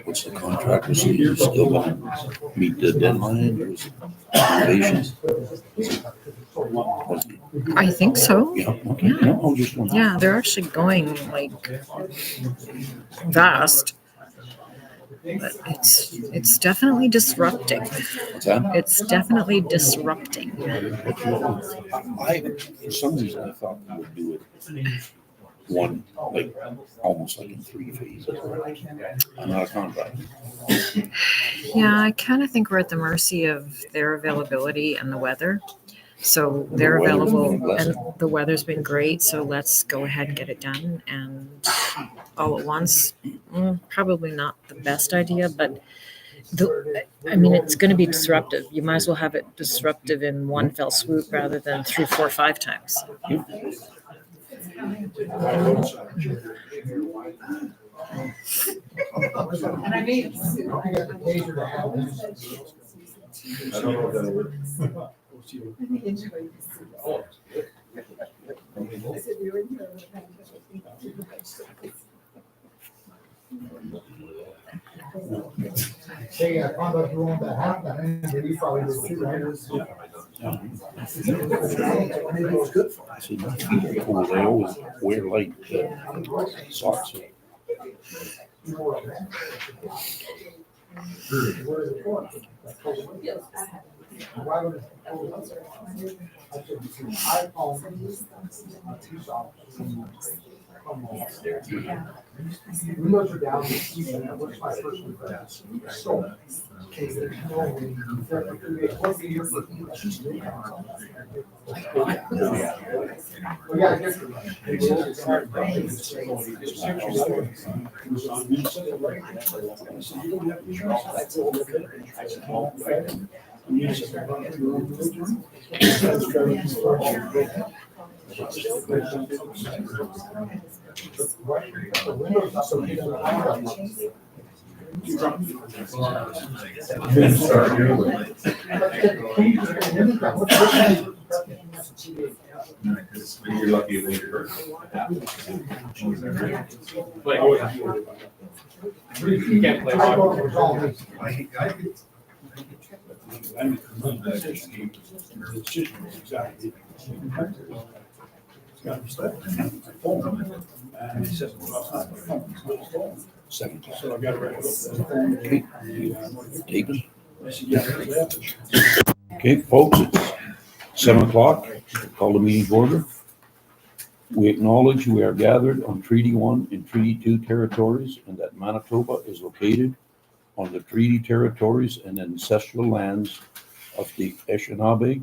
What's the contract procedure? Still going to meet the deadline or is it innovations? I think so. Yeah, okay. Yeah. No, I'll just wonder. Yeah, they're actually going like fast. But it's definitely disrupting. What's that? It's definitely disrupting. For some reason, I thought we would do it one, like almost like in 3 phases. I'm not a contractor. Yeah, I kind of think we're at the mercy of their availability and the weather. So they're available and the weather's been great. So let's go ahead and get it done. And all at once, probably not the best idea, but it's going to be disruptive. You might as well have it disruptive in one fell swoop rather than 3, 4, 5 times. And I made Say, I found out you owned that half, and you probably did too, right? It's good for us. See, my feet are cold. I always wear light socks. Why would it? Windows are down. What's my first one? So. You're lucky when you're hurt. You can't play Second. So I got it right. Okay. Tape it. Okay, folks, it's 7:00. Call the meeting to order. We acknowledge we are gathered on Treaty 1 and Treaty 2 territories and that Manitoba is located on the treaty territories and ancestral lands of the Anishinaabe,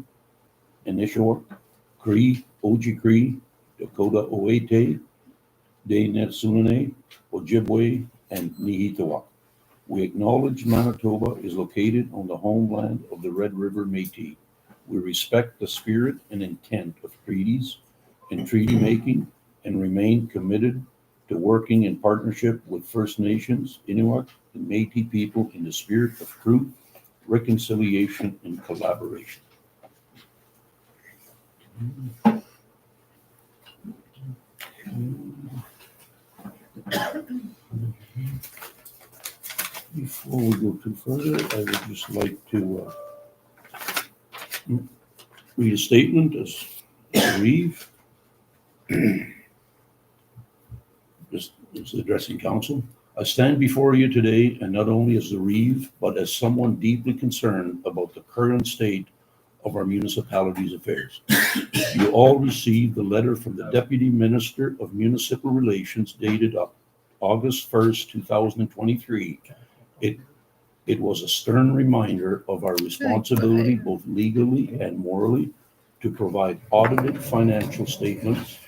Inishoa, Cree, Ojibwe, Dakota Oete, Dene-Sunene, Ojibwe, and Niihitawa. We acknowledge Manitoba is located on the homeland of the Red River Métis. We respect the spirit and intent of treaties and treaty making and remain committed to working in partnership with First Nations, Inuit, and Métis people in the spirit of truth, reconciliation, and collaboration. Before we go too further, I would just like to read a statement as reeve. Just it's addressing council. I stand before you today, and not only as the reeve, but as someone deeply concerned about the current state of our municipality's affairs. You all received the letter from the Deputy Minister of Municipal Relations dated August 1st, 2023. It was a stern reminder of our responsibility, both legally and morally, to provide audited financial statements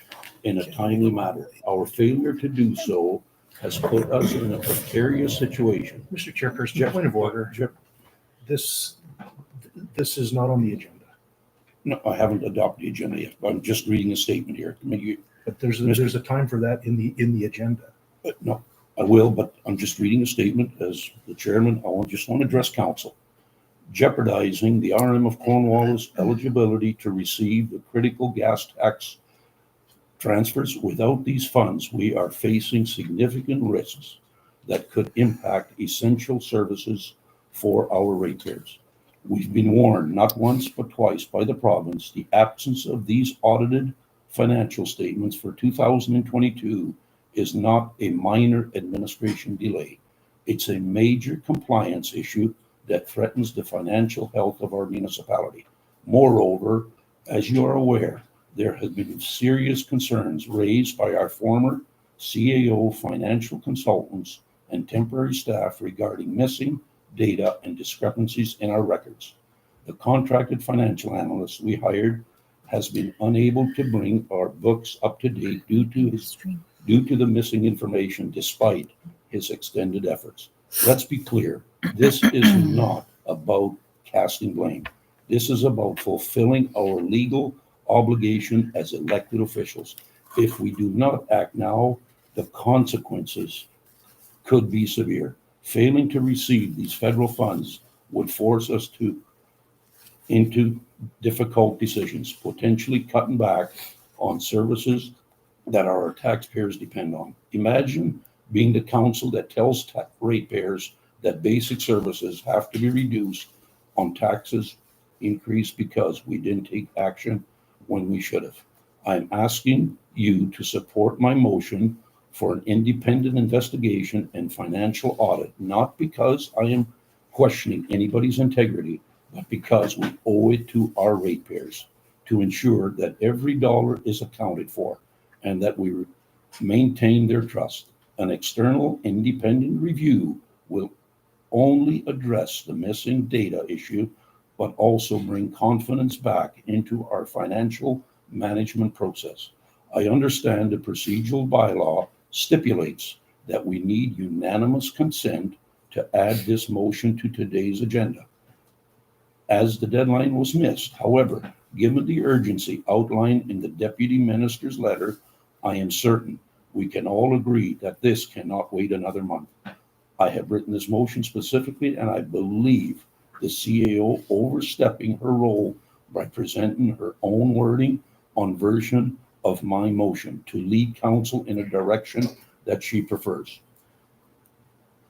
in a timely manner. Our failure to do so has put us in a precarious situation. Mr. Chairperson, point of order. Jeff, This is not on the agenda, no, I haven't adopted the agenda yet. I'm just reading a statement here. but there's a time for that in the agenda. No, I will, but I'm just reading a statement as the chairman. Just want to address council. Jeopardizing the RM of Cornwall's eligibility to receive the critical gas tax transfers. Without these funds, we are facing significant risks that could impact essential services for our ratepayers. We've been warned not once but twice by the province. The absence of these audited financial statements for 2022 is not a minor administration delay. It's a major compliance issue that threatens the financial health of our municipality. Moreover, as you are aware, there have been serious concerns raised by our former CAO financial consultants and temporary staff regarding missing data and discrepancies in our records. The contracted financial analyst we hired has been unable to bring our books up to date due to the missing information despite his extended efforts. Let's be clear, this is not about casting blame. This is about fulfilling our legal obligation as elected officials. If we do not act now, the consequences could be severe. Failing to receive these federal funds would force us into difficult decisions, potentially cutting back on services that our taxpayers depend on. Imagine being the council that tells ratepayers that basic services have to be reduced on taxes increased because we didn't take action when we should have. I'm asking you to support my motion for an independent investigation and financial audit, not because I am questioning anybody's integrity, but because we owe it to our ratepayers to ensure that every dollar is accounted for and that we maintain their trust. An external independent review will only address the missing data issue, but also bring confidence back into our financial management process. I understand the procedural bylaw stipulates that we need unanimous consent to add this motion to today's agenda, as the deadline was missed. However, given the urgency outlined in the Deputy Minister's letter, I am certain we can all agree that this cannot wait another month. I have written this motion specifically, and I believe the CAO overstepping her role by presenting her own wording on version of my motion to lead council in a direction that she prefers.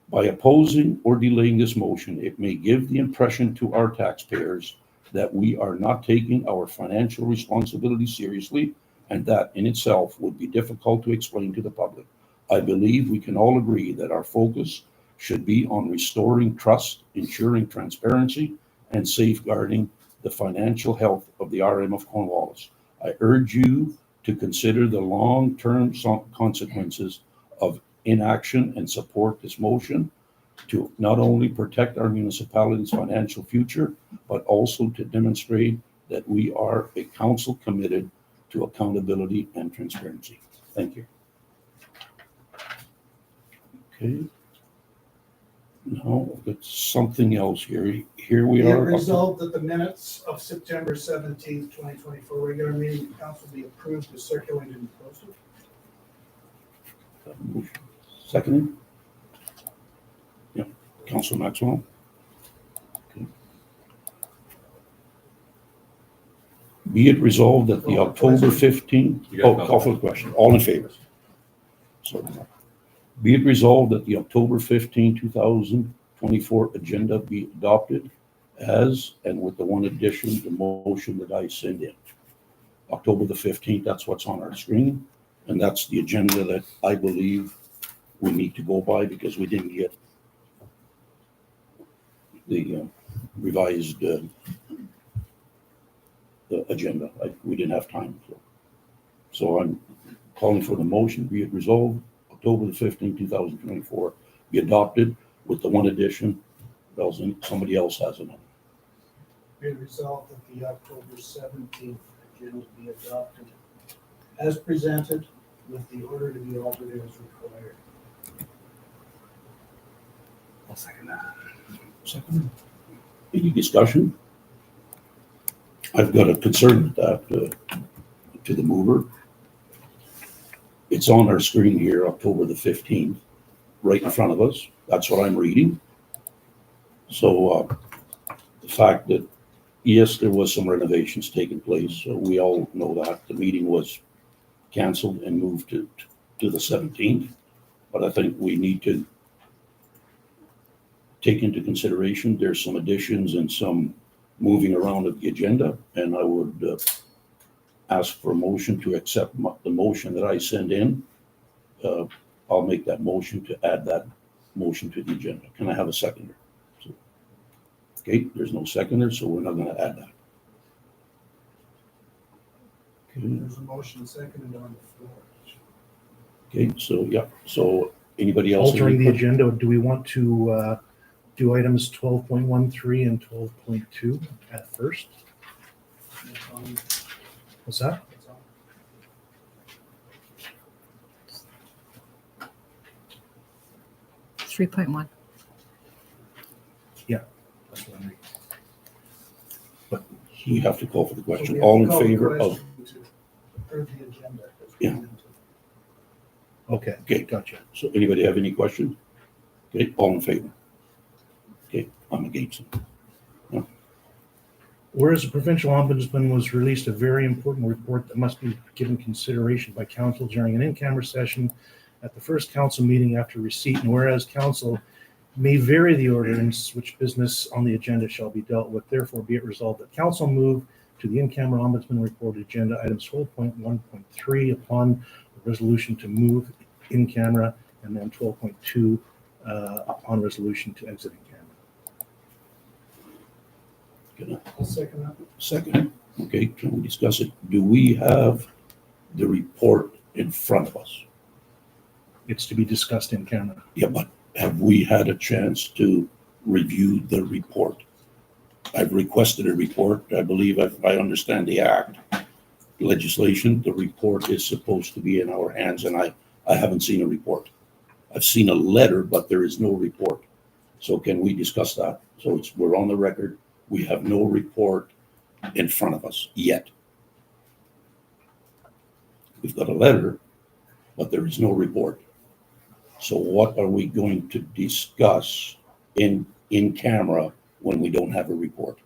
By opposing or delaying this motion, it may give the impression to our taxpayers that we are not taking our financial responsibility seriously, and that in itself would be difficult to explain to the public. I believe we can all agree that our focus should be on restoring trust, ensuring transparency, and safeguarding the financial health of the RM of Cornwallis. I urge you to consider the long-term consequences of inaction and support this motion to not only protect our municipality's financial future, but also to demonstrate that we are a council committed to accountability and transparency. Thank you. Okay. Now, it's something else here. Here we Be it are. resolved that the minutes of September 17th, 2024 regular meeting of the council be approved as circulated and posted. Seconded? Yeah, Councilor Maxwell. Okay. Be it resolved that the October 15th, call for the question. All in favor? Sorry. Be it resolved that the October 15, 2024 agenda be adopted as, and with the one addition, the motion that I send in. October the 15th, that's what's on our screen, and that's the agenda that I believe we need to go by because we didn't get the revised the agenda. We didn't have time. So I'm calling for the motion, be it resolved, October the 15th, 2024, be adopted with the one addition else somebody else has another. Be it resolved that the October 17th agenda be adopted as presented with the order to be altered as required. I'll second that. Second. Any discussion? I've got a concern with that, to the mover. It's on our screen here, October the 15th, right in front of us. That's what I'm reading. So, the fact that, yes, there was some renovations taking place, so we all know that. The meeting was canceled and moved to the 17th. But I think we need to take into consideration, there's some additions and some moving around of the agenda, and I would ask for a motion to accept the motion that I send in. I'll make that motion to add that motion to the agenda. Can I have a seconder? Okay, there's no seconder, so we're not gonna add that. Okay, There's a motion seconded on the floor. okay, so, yeah, so anybody else? Altering the agenda, do we want to do items 12.13 and 12.2 at first? What's that? 3.1. That's what I'm reading. We have to call for the So we question. have All to in call the favor of, question to approve the agenda as Yeah. presented. Okay, okay, gotcha. so anybody have any questions? Okay, all in favor? Okay, I'm against it. Whereas the provincial ombudsman was released a very important report that must be given consideration by council during an in-camera session at the first council meeting after receipt, and whereas council may vary the order in which business on the agenda shall be dealt with, therefore be it resolved that council move to the in-camera ombudsman report agenda items 12.1.3 upon the resolution to move in camera, and then 12.2 upon resolution to exit in camera. Can I I'll second that. second? Okay, can we discuss it? Do we have the report in front of us? It's to be discussed in camera. Yeah, but have we had a chance to review the report? I've requested a report. I believe if I understand the act legislation, the report is supposed to be in our hands, and I haven't seen a report. I've seen a letter, but there is no report. So can we discuss that? So we're on the record. We have no report in front of us yet. We've got a letter, but there is no report. So what are we going to discuss in camera when we don't have a report?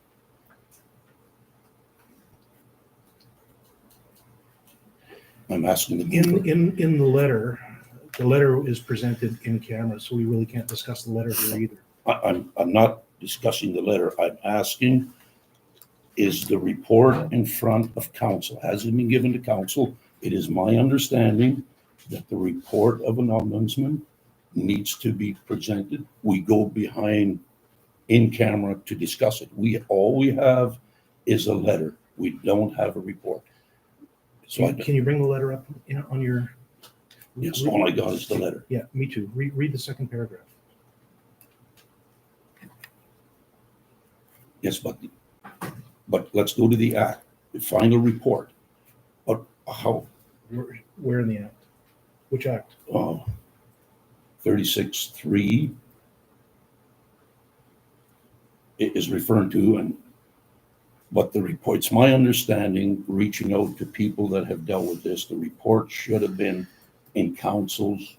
I'm asking again. In the letter is presented in camera, so we really can't discuss the letter here either. I'm not discussing the letter. I'm asking, is the report in front of council? Has it been given to council? It is my understanding that the report of an ombudsman needs to be presented. We go behind in camera to discuss it. All we have is a letter. We don't have a report. So Can you bring the letter up on your? yes, all I got is the letter. Yeah, me too. Read the second paragraph. Yes, but let's go to the act, the final report. But how, Where in the act? Which act? 36.3 is referring to, but the report's my understanding, reaching out to people that have dealt with this, the report should have been in council's,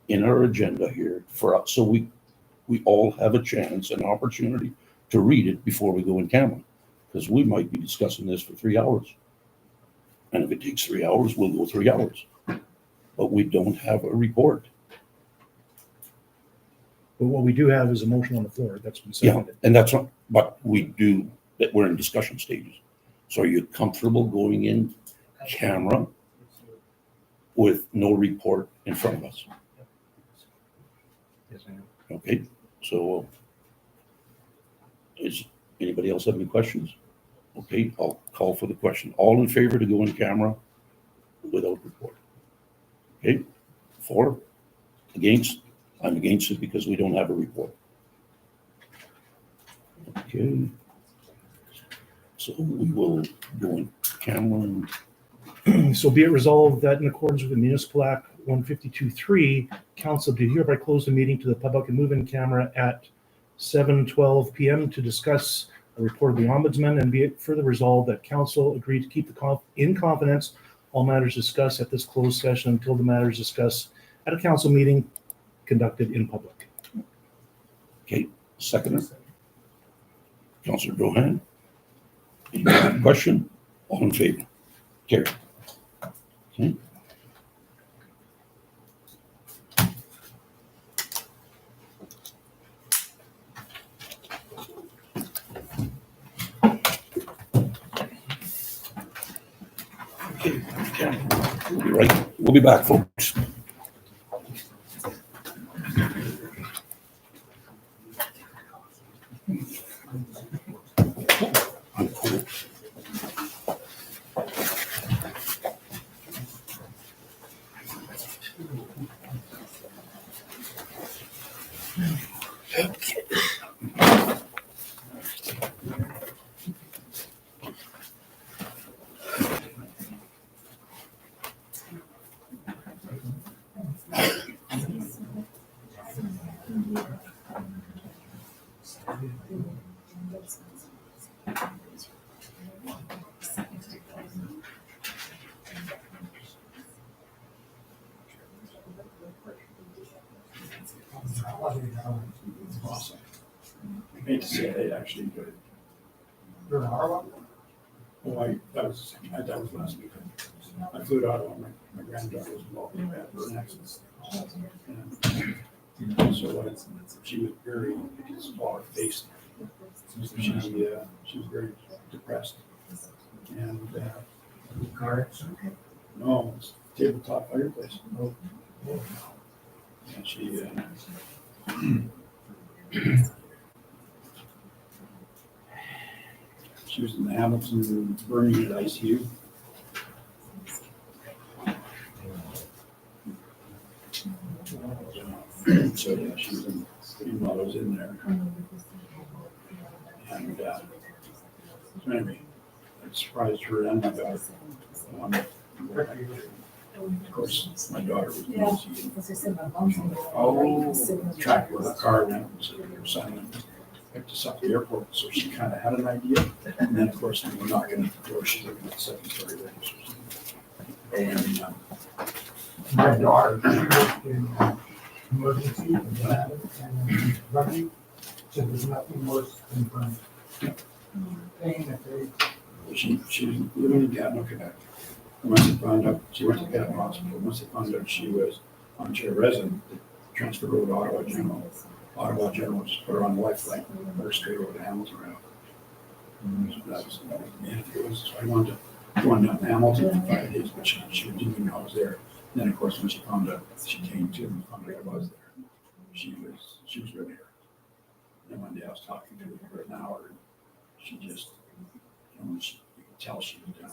in our agenda here for us, so we all have a chance, an opportunity to read it before we go in camera, because we might be discussing this for 3 hours. And if it takes 3 hours, we'll go 3 hours. But we don't have a report. But what we do have is a motion on the floor that's been Yeah, seconded. and that's what, but we do, that we're in discussion stages. So are you comfortable going in camera with no report in front of us? Yes, I am. Okay, so is anybody else have any questions? Okay, I'll call for the question. All in favor to go in camera without report? Okay, 4, against? I'm against it because we don't have a report. Okay. So we will go in camera and So be it resolved that in accordance with the Municipal Act 152.3, council do hereby close the meeting to the public and move in camera at 7:12 PM to discuss a report of the Ombudsman, and be it further resolved that council agreed to keep in confidence all matters discussed at this closed session until the matters discussed at a council meeting conducted in public. Okay, seconder. Councillor Rohan. Any question? All in favor? Carry. Okay. Okay, we'll be right. We'll be back, folks. I'm cool. Awesome. I hate to say I actually enjoyed it. You're in Ottawa? Oh, that was last week. I flew to Ottawa. My granddaughter was involved in that for an accident. And so she was very smaller faced. She was very depressed. And car? No, it's tabletop fireplace. Oh. And she she was in the Hamilton burning at ICU. So yeah, she was in, while I was in there. And so anyway, I surprised her and my daughter. Of course, my daughter was in tracked with a car now, so her son picked us up at the airport, so she kind of had an idea. And then, of course, we were knocking at the door, she's looking at the second-story windows. And my daughter, she worked in emergency and rugby, so there's nothing worse than pain that they. She was living in Gatineau, Quebec. Once they found out, she went to Gatineau Hospital. Once they found out she was Ontario resident, they transferred over to Ottawa General. Ottawa General just put her on lifeline, put her straight over to Hamilton Route. So that was, and it was, I wanted to go on down to Hamilton for 5 days, but she didn't even know I was there. And then, of course, when she found out, she came to and found out I was there. She was really hurt. And one day I was talking to her for an hour, and she just, you know, you could tell she was down.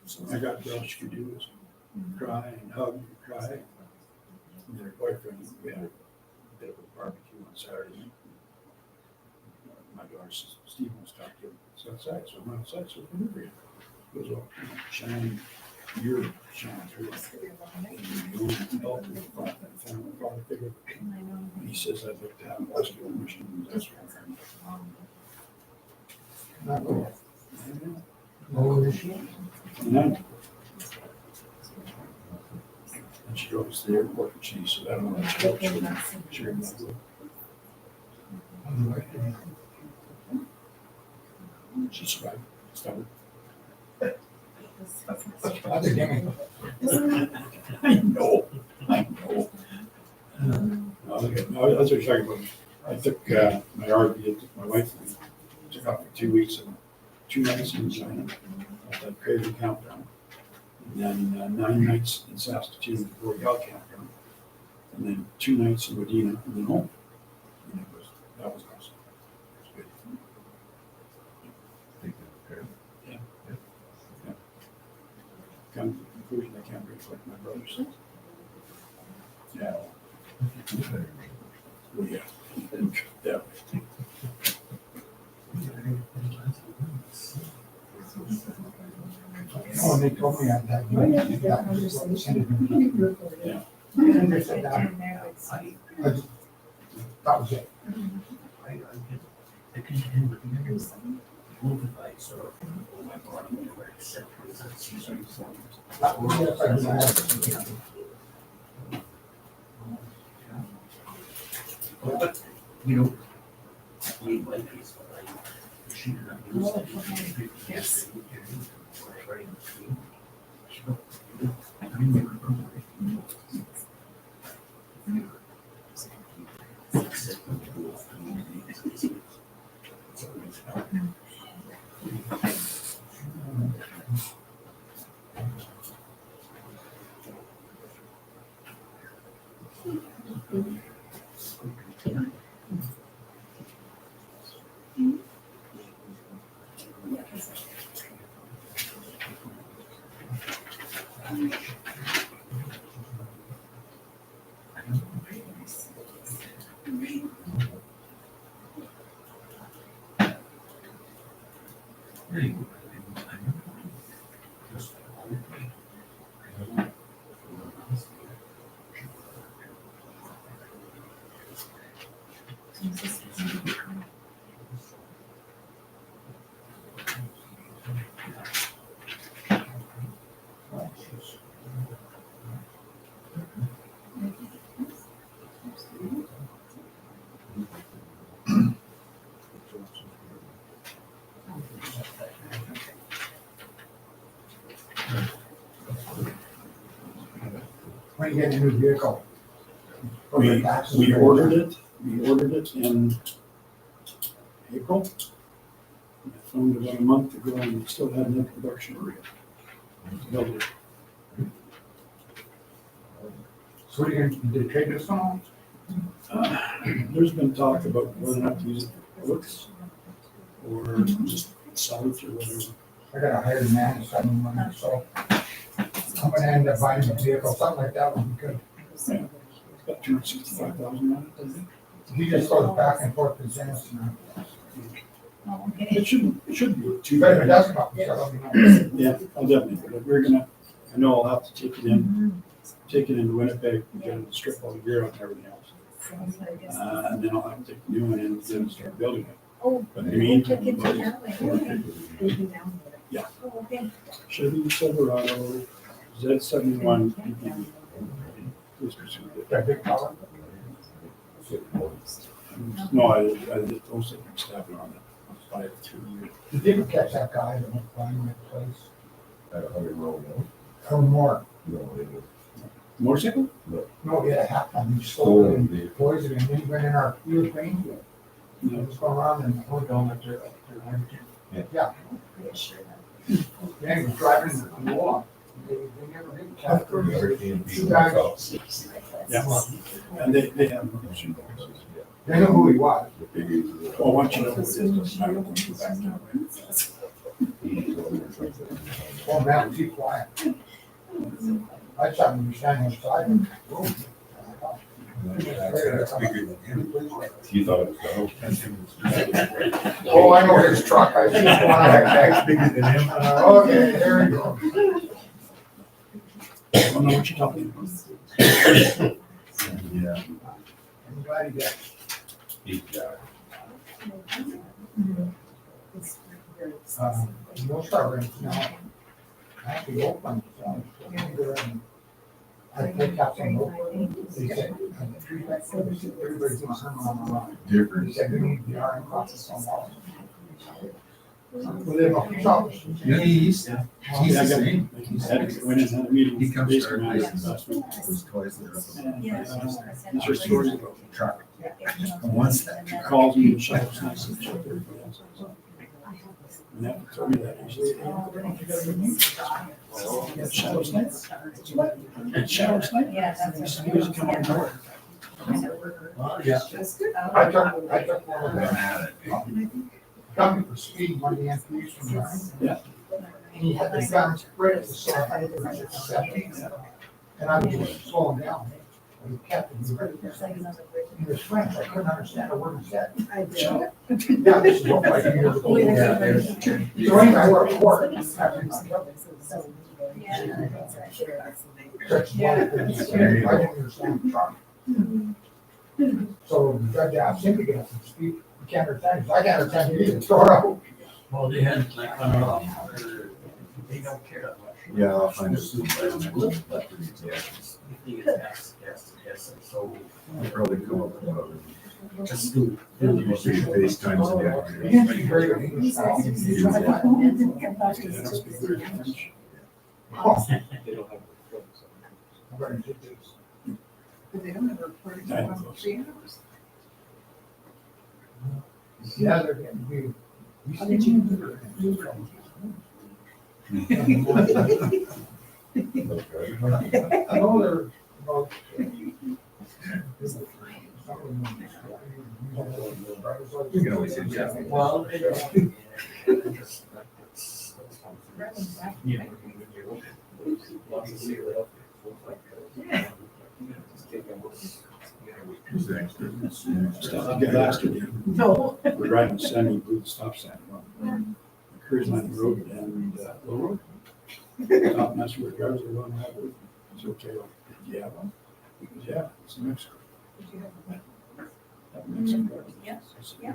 So I got all she could do was cry and hug and cry. And her boyfriend, we had a bit of a barbecue on Saturday night. My daughter, Stephen, was talking to him. So outside, so I'm outside, so I'm over here. It was all shining, you're shining through. And father figure. And he says, I'd like to have a rescue mission. That's what I'm and she drove us to the airport and she said, I don't know what she she survived. Stubborn. I know. No, that's what you're talking about. I took my RV, took my wife, and took off for 2 weeks and 2 nights in China at that crazy campground. And then 9 nights in Saskatoon, Royale campground. And then 2 nights in Medina and then home. And that was awesome. It was good. Yeah. Come to the conclusion I can't reflect my brothers. Yeah. Well, yeah. Yeah. Oh, they told me that. That was what was sent to me. Yeah. And they said that. That was it. That was it. You know, we like these, but she did not use it. Yes. When you get a new vehicle. We ordered it in April. I phoned about a month ago and we still hadn't had production rate. Build it. So what are you gonna, did they trade this one? There's been talk about whether or not to use it for books or just sell it or whatever. I got a hired man, someone, so I'm gonna end up buying a vehicle, something like that would be good. It's got 265,000 on it, I think. He just goes back and forth to Dennis and It shouldn't be too but if it bad. does come up, so let me know. Yeah, I'll definitely, but we're gonna, I know I'll have to take it into Winnipeg, get it, strip all the gear out and everything else. And then I'll have to take the new one in and then start building it. But in the meantime, yeah. Chevy Silverado, Z71 PPV. Please pursue it. That big color. No, I did also stab it on it. I have 2 years. You didn't catch that guy that was buying that place, At a hundred roll, or more. no, it was Motorcycle? No, he had a half ton, he stole it stolen and vehicle. poisoned it, and then he went in our field range. He No. was going around and we're going up there. Yeah. Yeah, he was driving the wall. They never did catch him. Two guys, Yeah. And they have. they know who he was. The figures, Well, once you know who it is, I don't want you back that way. Oh, man, keep quiet. I saw him standing outside. And, oh. he thought it was the Oh, I know his truck. I think it's one of that bigger than him. Okay, there we go. I don't know what you're talking about. Yeah. I'm glad he got it. He got No start now. I have to go open. I picked up some open. He said, everybody's gonna come on. different. He said, we need the iron process on wall. Well, they don't stop. He's Yeah, I got, went in and had a meeting. He comes Basically, to our my place. investment. It was twice the And, these are stories about truck. Once that he calls me and shouts, and I said, "Shut everybody else up." And that told me that, he said, "Yeah, shadow sniper." What? Shadow sniper? He said, "He doesn't come on board." Yeah. I took one of them. Got me for speed one day after you from there. Yeah. And he had the gun spread it, so I had to run it to 70. And I was just slowing down. And he kept it. He was French, I couldn't understand a word he said. Yeah, this is what 5 years ago. Yeah, there's. So anyway, I worked for it. That's why I didn't understand the charge. So the judge asked him to get up and speak. You can't understand. I can't understand you either. Throw it out. Well, they had like, they don't care that much. Yeah, I'll find it. Yes, so I'll probably come up with one. just do. FaceTimes in the afternoon. He's very good. He's Yeah, awesome. it must be very French. Oh, They don't have. I'm gonna get this. But they don't have a report for 3 hours. Yeah, they're getting big. How did you do I know they're about. You can always hit Jeff. Well, Who's the expert? Stop the guy last year. No. We're driving Sunny, blew the stop sign. Cruising on the road and, low road. Stop, and that's where drivers are going that road. It's okay. Yeah, well, he goes, yeah, it's in Mexico. That Mexican driver. Yeah. I said, Yeah.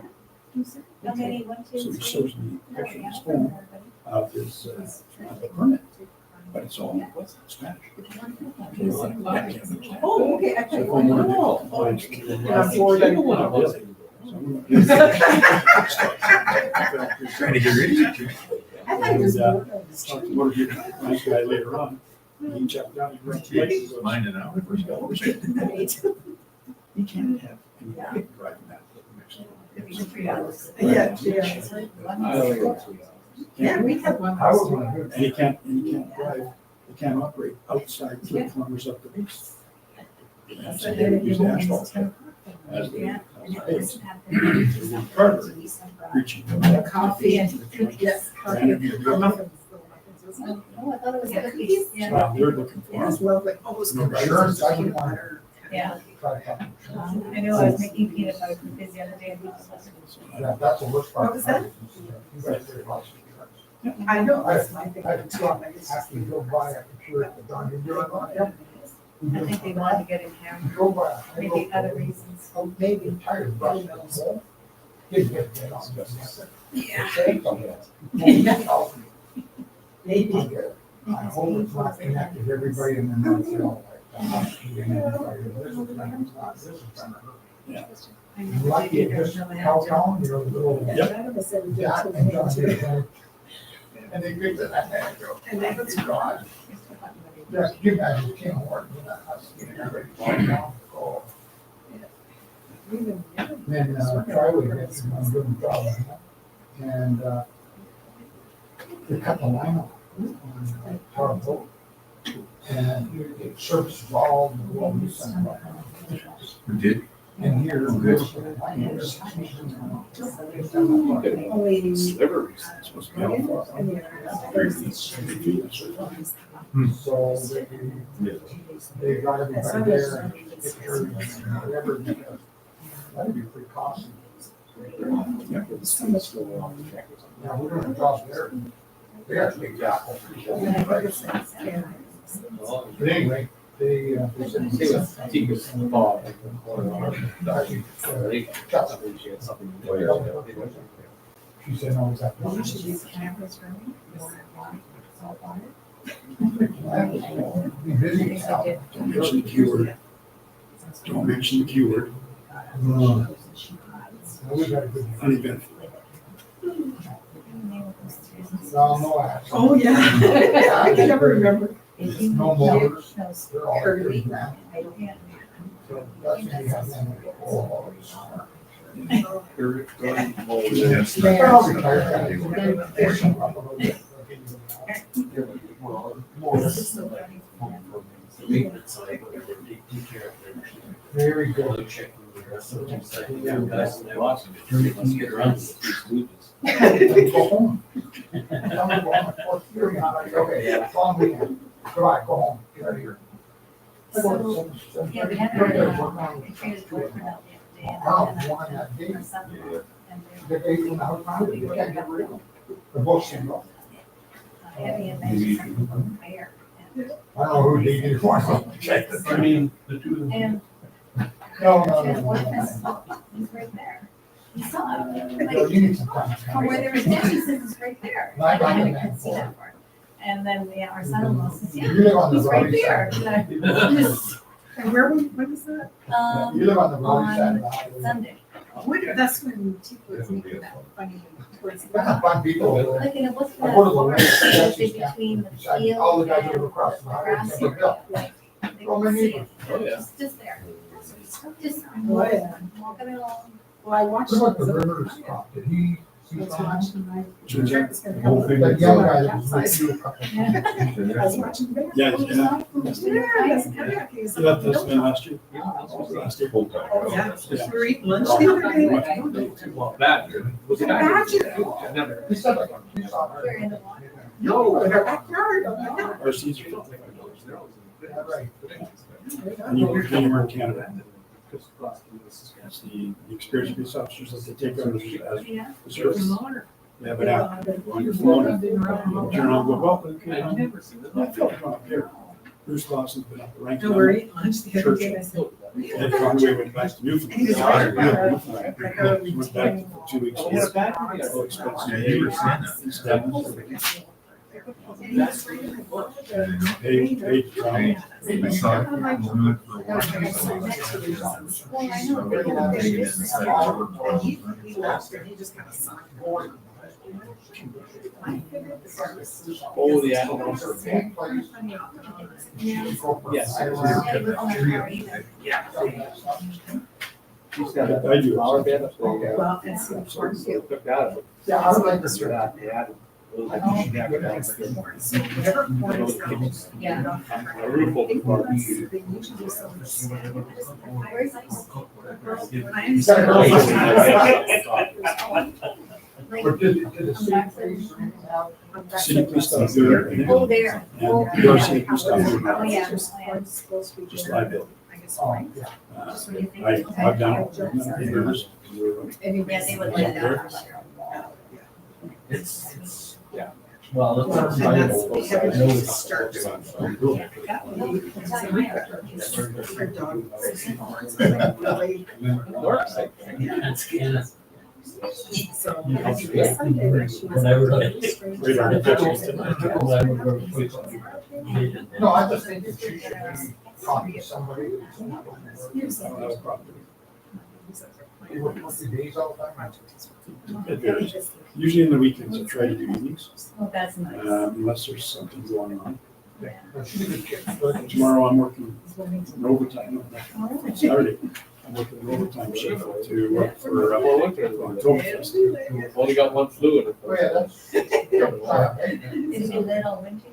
So he shows me a picture on his phone of his, permit, but it's all Spanish. Oh, okay. I So if thought, I'm one of oh, the- Trying to get rid of you. I thought it was. Talked to one of your nice guy later on. He checked down, he went to places. Mind an hour. You can't have anybody driving that. Yeah, yeah, we had one. I was one. And he can't drive, he can't operate outside 3 kilometers up the beach. That's So it, then use you the won't asphalt miss pad as Yeah. the base. Carter reaching. Coffee and, yes, coffee and muffins. Oh, I thought it was cookies. Yeah. Well, they're looking for. It's lovely. Oh, it's No, good. Insurance, I wouldn't want Butter. Yeah. Try to help. I know I was making peanut butter cookies the other day. And Yeah, that's the worst part. What was that? You guys very much. I know, that's my thing. I have to go buy a computer at the darn, you do it, yeah. I think they wanted to get in here. Go buy. I go- Maybe other reasons. Oh, maybe tired of brushing it. Didn't get that on. Yeah. Maybe. I hope it's not connected to everybody in the north, you know, like, I'm not shooting anybody, this is trying to- this is trying to- I know Lucky they it did just, their how own come, you know, the little. Jack and John did. And they picked it, I go, And that was God. Yeah, you guys just came work, you know, I was getting everybody falling down. Oh. Then, Charlie gets him on doing the job. And, they cut the line off on our boat. And it services all the world. Who did? And here. Sliveries. It's supposed to be how far? 3 feet. So they got everybody there and pictures and whatever. That'd be pretty costly. Yeah, but it's kind of still on. Now, we're doing a job there. They actually got. But anyway, they said. Actually, she said, no, it's that. You should use cameras for me. Be busy. Things I did. Don't mention the Q word. Don't mention the Q word. We got a good. Uneventful. No, no action. Oh, yeah. I can never remember. No motors. Those They're all Kirby. 30 grand. I don't have. So that's when you have them. Oh, Yes. they're all retired. This is so funny. Very good. Go home. Tell me what, you're not, okay, long weekend. Goodbye, go home, get out of here. Yeah, we had our, we created a boyfriend out the other day. Wow, one that day. Our son, and The day from the house, you can't get rid of them. The bush, you know. Heavy and they just hair. I don't know who did it for. I mean, the two. And No, his no, boyfriend's, no. he's right there. He saw it. No, Like, you need some time. from where they were standing, he says it's right there. I got I it. couldn't see that part. And then, yeah, our son-in-law says, You yeah, live on the he's right right there. side. And I just, And where, when was that? You live on the right side on of the highway. Sunday. When, that's when Chico was making that funny towards the. That's a fun people. Like, and it wasn't I that go to the far. ranch, It that's was just between the beside field all the guys and over across the highway, grass Temple area. Hill. Like, they Oh, could my see neighbor. it. Oh, yeah. Just there. Just Oh, yeah. walking along. Well, I watched. What about the it. Rivers crop? Did he see I was something? watching my. Which Jack was gonna The come whole over. thing That young guy that Outside. was with you a couple. I was watching the. Yeah, video. yeah. Yeah, that's kind of. You left this man last year? Last year. Full time. Oh, yeah, we were eating lunch the other day. Well, that, good. Was it Imagine. I never. He said like, he saw her. We're in the water. No, in our backyard, oh my God. Our seats are $55. Yeah, right. And you were in Canada. That's the experienced police officers that they take on as Yeah. reservists. They have an app. On your phone. Turn on, go, well, I've never seen it. I felt it up here. Bruce Lawson's been up the rank. No, we're eating lunch the other day, I said. Ed Conway went back to And he was Newfoundland. right there, like early Went back for 2 weeks. Oh, what back? Oh, expensive. Yeah, you were saying that. He's done. Paid to travel. I saw it. We went for a walk. Well, I know. They were taking it inside of the And he left and he just kind of signed board. Oh, the animals. Same place. Yeah. Yes. Yeah, it was on the party then. She's got a flower bed up there. Well, and some cornfield. Took out of it. Yeah, I would like to see that. Yeah. So whatever corn is out. Yeah. A roof over the bar. They usually do some. Where's this? I You gotta go. understand. Or did the city police have- City police stuff good. Oh, there. Oh, And your city police stuff Oh, good. yeah. Just liability. I guess, Oh, right? yeah. I've done it. In rivers. Yeah, they would let that. It's, yeah. Well, Well, it's. and that's because I know it it's- starts. Yeah. That one, because I have her dog. Really, so I think it's Sunday when she was. No, I just think that she should be talking to somebody. You work multi days all the time. It varies. Usually in the weekends, I try to do evenings, Oh, that's nice. unless there's something going on. But she's a good kid. Tomorrow I'm working an overtime, no, Saturday, I'm working an overtime shift to work for Oktoberfest. Only got one fluid. Oh, yeah, that's. Is it lit on Wednesdays?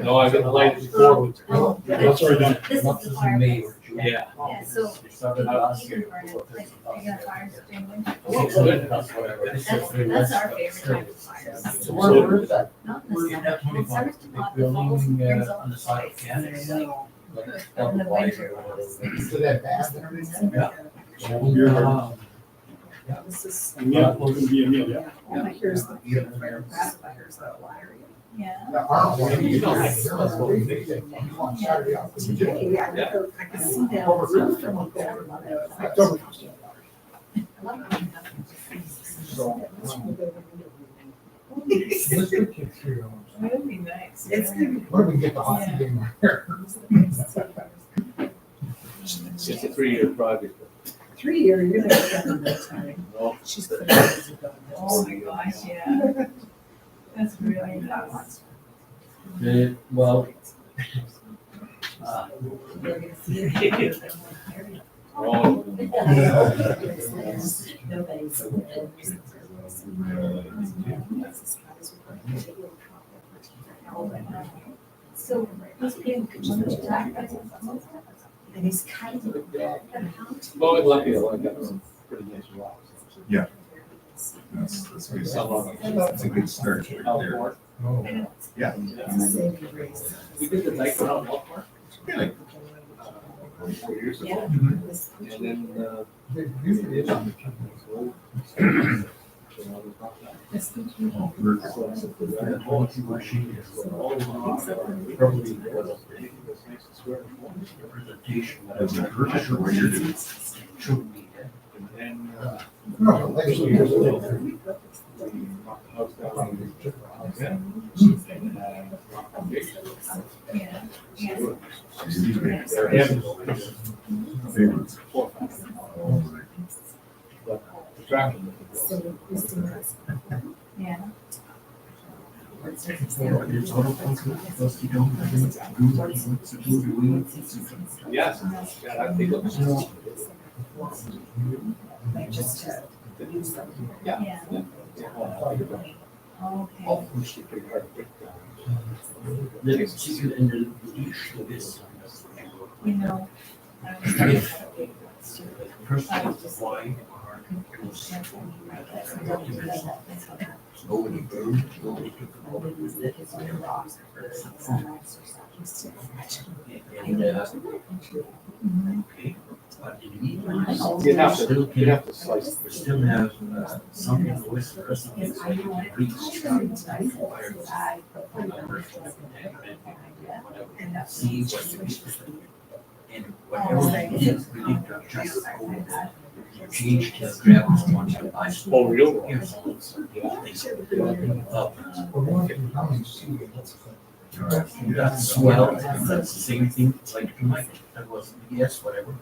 No, I didn't light it before. Oh, That's already done. This is the fireplace. Yeah. Yeah, so Started you last can year. burn it, like, are you gonna fire during winter? It's good. That's whatever. That's our favorite type of fire. So where is that? Not in the We're in that summer. It starts to big pop, the falls building, brings on out the the side of spice. Canada. Like, But in the double winter. wide. To that band and everything? You're- This is, And yeah, it's gonna be a meal, yeah. oh, here's the fire, here's the wire. Yeah. Yeah, I don't want to be there. He's on Saturday off. Today, I can see down the roof from up there. Oktoberfest, yeah. So. That'd be nice. It's gonna be. Where do we get the hockey game here? It's a 3-year project. 3 year, you're gonna get that time. No. She's put years ago. Oh my gosh, yeah. That's really nice. Well. We're gonna see it. Oh. So, he's being attacked. And he's kind of. Well, it's lucky, I got some pretty nice rocks. That's good. That's a good start right there. Yeah. We did the night around Walmart. Really? 4 years ago. Yeah. And then, It usually is on the. Presentation, whatever you're doing. Shouldn't be that. No, like, Yeah. Yes. Yeah, I think it's. Like just to use them. Yeah. Okay. You know, I was thinking about it. First, why nobody burned, nobody took them over with it. And, okay, but in the meantime, You'd have to slice. we still have, some in the west, the rest of it is like complete see what you and whatever we did to adjust the code. Changed his gravel from one to five. Oh, real? Yes. That's swell, that's the same thing, like tonight, that was, yes, whatever,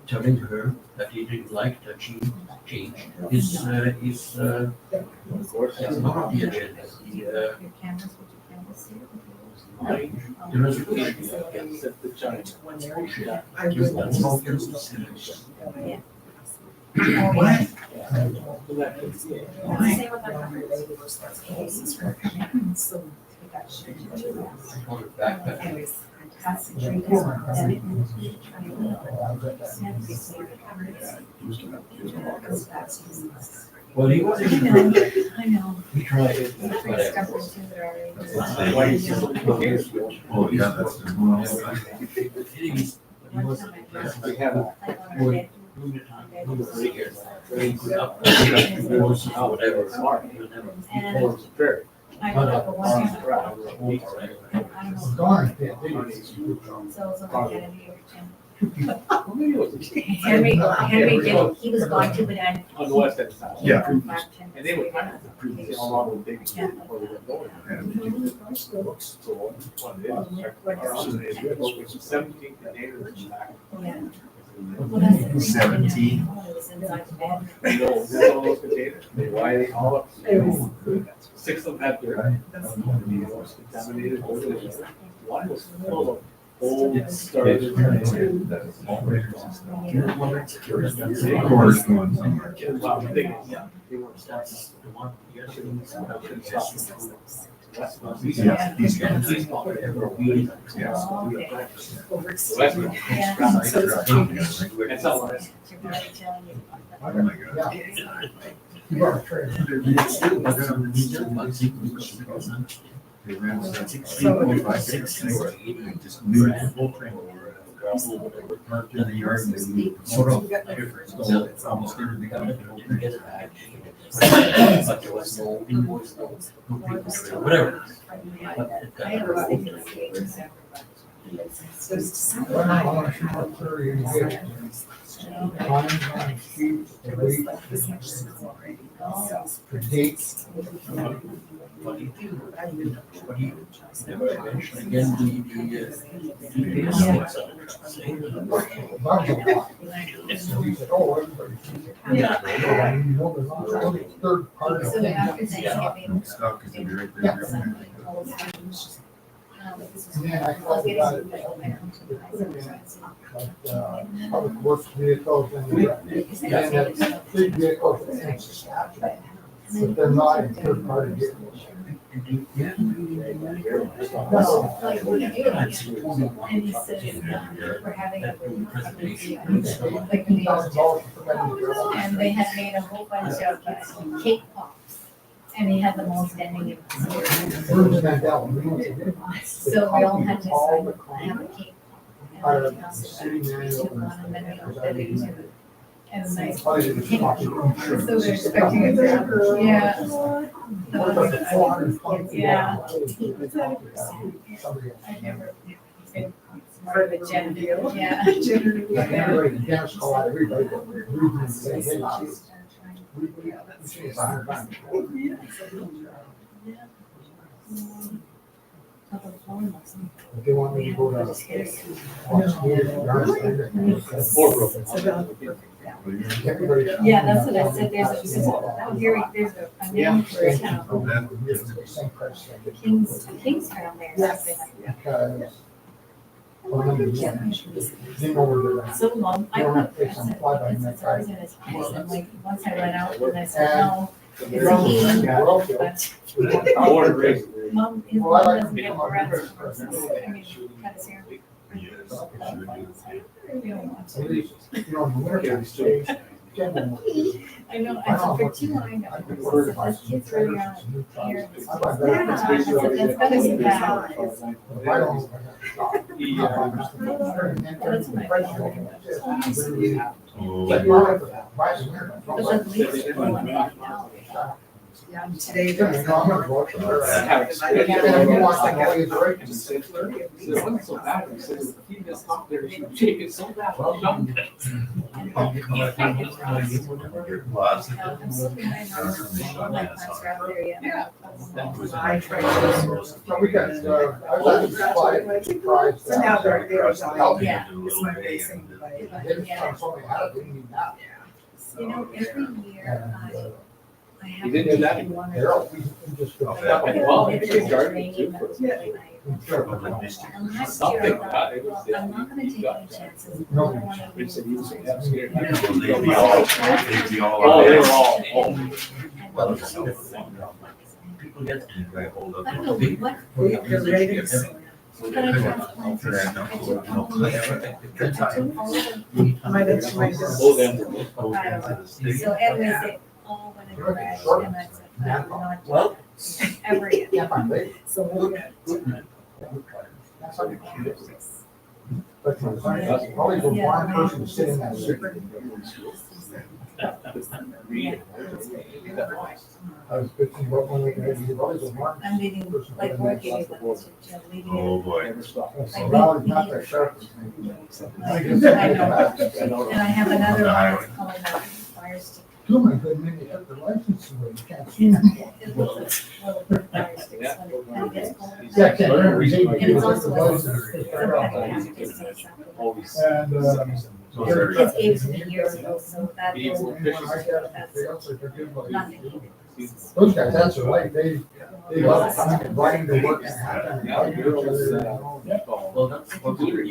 telling her that he didn't like that she changed his, Of course. that's not the agenda, Your cameras, would you cameras see? the resolution. Set the giant. That's all there is to say. Yeah. What? Say what the So we got shit to do. I called it back, but Anyways, well, he wasn't. I know. He tried it, I but discovered too that already. Oh, yeah, that's the one. anyways, he wasn't. We have a. Like, Doing the time, he was right here. Very good up, divorce, whatever. He'll never- And Very. I know that the one time, I don't know. Darn. So it was only Kennedy or Tim. Well, maybe it was. Henry did, he was gone too, but I. On the west end of town. Yeah. And they would kind of see how long it would take before they got going. So one day, 17 containers in the back. Yeah. Well, that's the thing, 17. it was inside the bed. You know, all those containers, they wide all up. 6 of them had their contaminated. One was full of old started. Of course, going somewhere. Wow, they, Yeah. They weren't that's the one, yes, it was, Yeah, these guys. whatever, we. Yeah. Oh, okay. Yeah. Yeah. So it's It's not like. They're already telling you Oh about my God. You are a traitor. They ran So- 16.56, they were just new full train over parked in the yard and they moved sort of different. So it's almost everything. But there was no invoice, no paper, whatever. I was thinking of cages. Well, I want to shoot up 30 in the day. Lines on sheets, the weight, the dates. What do you, never eventually again, He said, oh, everybody. Yeah. You know, there's not really third party. So after Thanksgiving. Stock is gonna be right there. And then I called about it. Public works vehicles and that big vehicles. But they're not in third party vehicles. Well, like, what are you doing? And he said, we're having a. Like, the $2,000 for that. and they had made a whole bunch of cake pops. And he had them all standing in. Where's Mandel? So we all had to sign, have a cake pop. And everybody else was like, City manual. took one, and then we all did it. And like, Oh, they didn't talk to you. so they're expecting it to, yeah. What about the 420? Yeah. Somebody else. I've never been part of a gender deal. Yeah. Like everybody, Dennis called out everybody, but we didn't say, hey, we see it's 100 times. If they want me to go to. Everybody. Yeah, that's what I said, there's a name for a town, Same price. Kingstown there. Yes. Because. Well, they know where they're at. So long, I You don't thought, have to take some fly by night, right? and like, once I went out, and I said, And- no, it's a he, but I wanted to raise. mom, his Well, I mom like doesn't to get come more up rest. here. I mean, cut his hair. You don't want At to. least, you know, in the winter, time, stay. I know, I said, for two, I know, I'd be I worried said, about this kid's really young, here. I buy better. I said, that's gotta be bad. If I don't, I have to stop. That's what I thought. Like, buy some winter. But at least one now. Yeah, today. Yeah, you know, I'm gonna go out there. Have And if you want to know his rate, And so it wasn't so bad, he said, he just talked there, she would take it so bad, well, done. I'm still behind on my plans are out there yet. Yeah. I tried to. So we got, I was actually surprised. So now they're Yeah. It's my racing, but. They just found something out, they didn't need that. You know, every year I have. You didn't do that? They're, we just. Well, it's It's starting raining, to. that's really nice. And last Something year, like I that, it thought, was. well, I'm not gonna take any chances. I No. don't wanna It's lose. a use, yeah, I'm scared. They'd be all, they'd be all. Oh, they were all, oh. Well, it's no fun. People get to grab hold of I don't know it. what. The ratings. But I have plans. I took all of the. My next, my just. Oh, then. So anyways, they all went in the trash and I said, I'm not Well. ever again. Yeah, fine, they. So we'll get. That's how you keep it. But probably the blind person sitting in that seat. I was thinking about when we had, you've always been one. I'm leaving, like working with them, I'm leaving. Oh, boy. So now it's not that sharp as me. I know. And I have another one that's calling out fire stick. Too many good men, you have the license away, you can't see them. It looks like little fire sticks when it kind of gets cold. Yeah, I can't remember. And it's also like. And, So they're- Kids gave to me years ago, so that Evil was, fishes. nothing. those guys, that's their life, they love coming and riding to work and having. Yeah, girls, Well, that's what we were.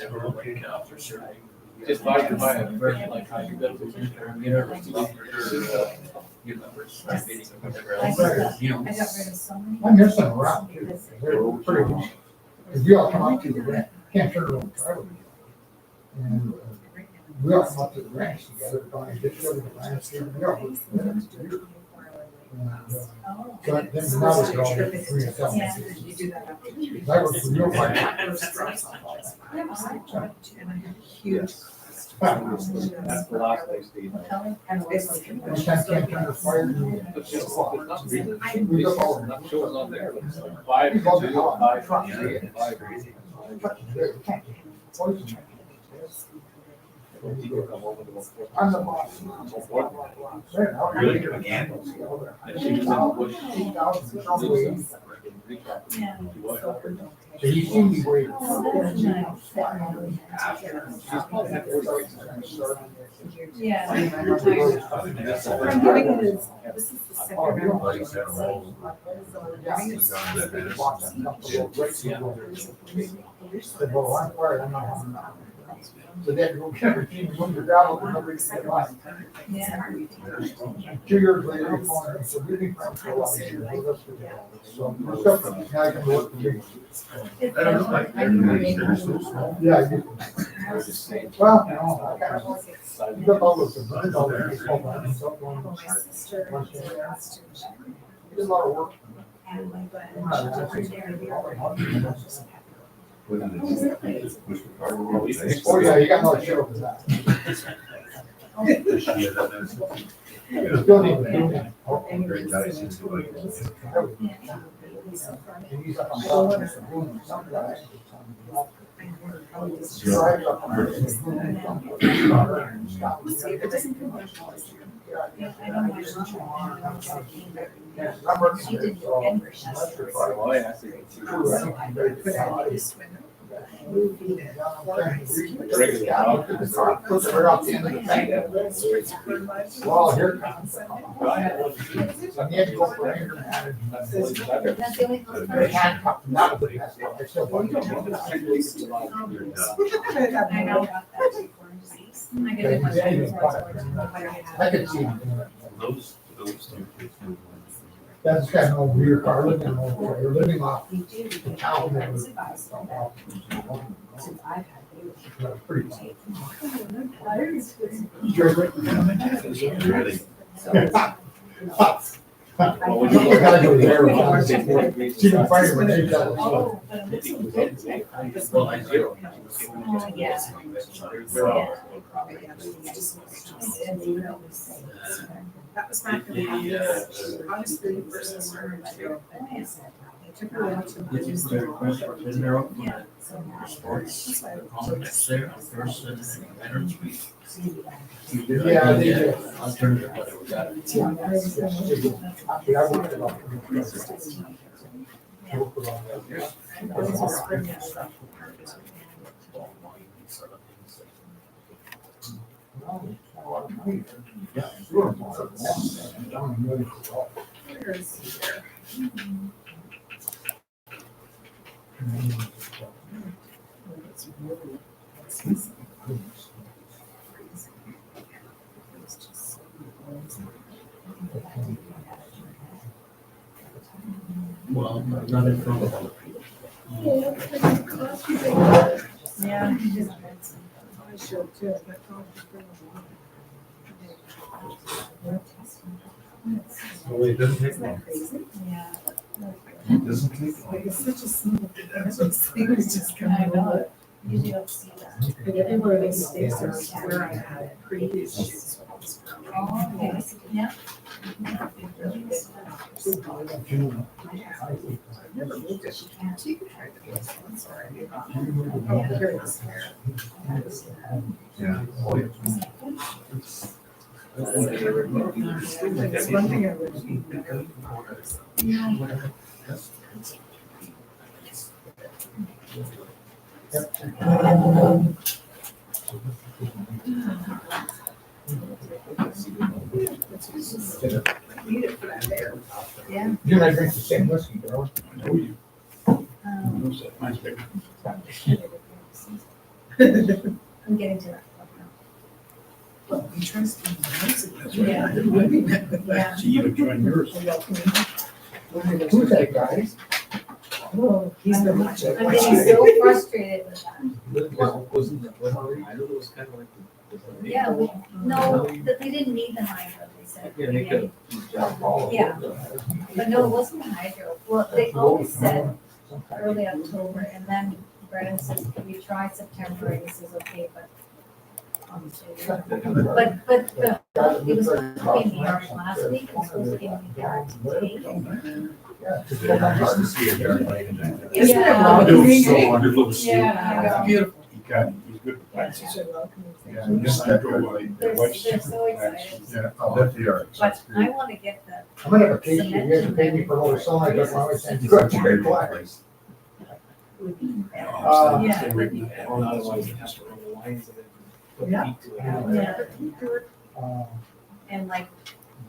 Never wake up for certain. just like to buy a version like how you got to. You know, like, your numbers, whatever I else, got you I know. got rid of so many. I miss them around too, they're pretty much, if we all come out to the ranch, can't turn around the driveway. And we all come out to the ranch together, going, get together the landscape, we all. And, Oh. so then now we're all three of them. Yeah. You do that up. That was the real fight. Huge. That's the last place to eat. And it's. Sometimes can't turn the fire. But just, it's not really. We look over. Not sure what's on there. It's like 5 to 2, 5 to 3, 5 to 3. I'm the boss. Really? Again? And she was in the bush. Yeah. So you see me waiting. Oh, that's nice. She's probably had 40. Yeah. I'm giving it as, this is the second round. Like I said, all- Said, well, I'm fired, I'm not having that. So they had to go get a team, move the gravel, and nobody could get by. Yeah. 2 years later, he called me, so we've been friends for a lot of years. So, we're still, now I can work with you. It's I don't know, like, I knew they're maybe- Yeah, I do. Well, you know, I kind of, you got all those, you know, there's so much stuff going on. My sister. He did a lot of work. And my, but. I'm not- Oh, yeah, you got no show for that. Still need to do that. Great guys. And he's up on top of the room, some guy. Drives up on It doesn't conventional. Yeah, I don't know. She didn't do any Well, I asked you. Puts her up the end of the bank. Well, here it comes. So I need to go for anger management. That's the only. They can't cut them out, but that's what I still want to do. I know about that before. I get it. I could see him doing it. Those two. That's kind of over here, Carlin, and they're living off We do. the town. That was pretty. Really? The guy over there, she can find her when they got it. Oh, but I'm listening to it. Well, I zero. Yeah. That was back in the August 31st. They took her out to Did you produce put the a request for dinner up for Yeah. the sports complex there on First and Veterans Week? Yeah, they did. Alternative, whatever, got it. Actually, I worked it off. Those are spring stuff. Yeah, sure. Where is he there? It's really expensive. It's just so Well, not in front of them. Yeah. I should too. but Oh, it doesn't take Isn't that long. crazy? Yeah. It doesn't take long. Like, it's such a simple thing. Everything's just coming I know. over. Usually don't see that. But everywhere they stay, so where I had it previous shoots when I was growing. Oh, okay. Yeah. I've never moved it. She tried to do it once already. Oh, here it is. Yeah. Oh, yeah. It's one thing I would. Need it for that there. Yeah. You and I drink the same whiskey, girl. I know you. Knows that. Mine's bigger. I'm getting to that. Well, we trust him. Yeah. Yeah. So you would join yours. Who's that guy? Oh, he's been much. I'm getting so frustrated with that. Wasn't that what Hydro was kind of like? Yeah, no, that they didn't need the hydro, they said. Yeah, they could. Yeah. But no, it wasn't the hydro. Well, they always said early October, and then Brandon says, can we try September? And he says, okay, but. But the, it was supposed to be in the yard last week, it was supposed to be in the yard today. Just to see a yard light in that. Isn't it Yeah. welcoming? So under little Steve. Yeah. Beautiful. He's good with plants. Such a welcoming thing. Yeah, just to go like. They're so excited. Yeah, I'll bet they are. But I wanna get the, I'm gonna have a case, you guys are paying me for all the song I got, I sent you a great place. yeah. Well, otherwise it has to run the lines and then put Yeah. heat to it. Yeah, and like,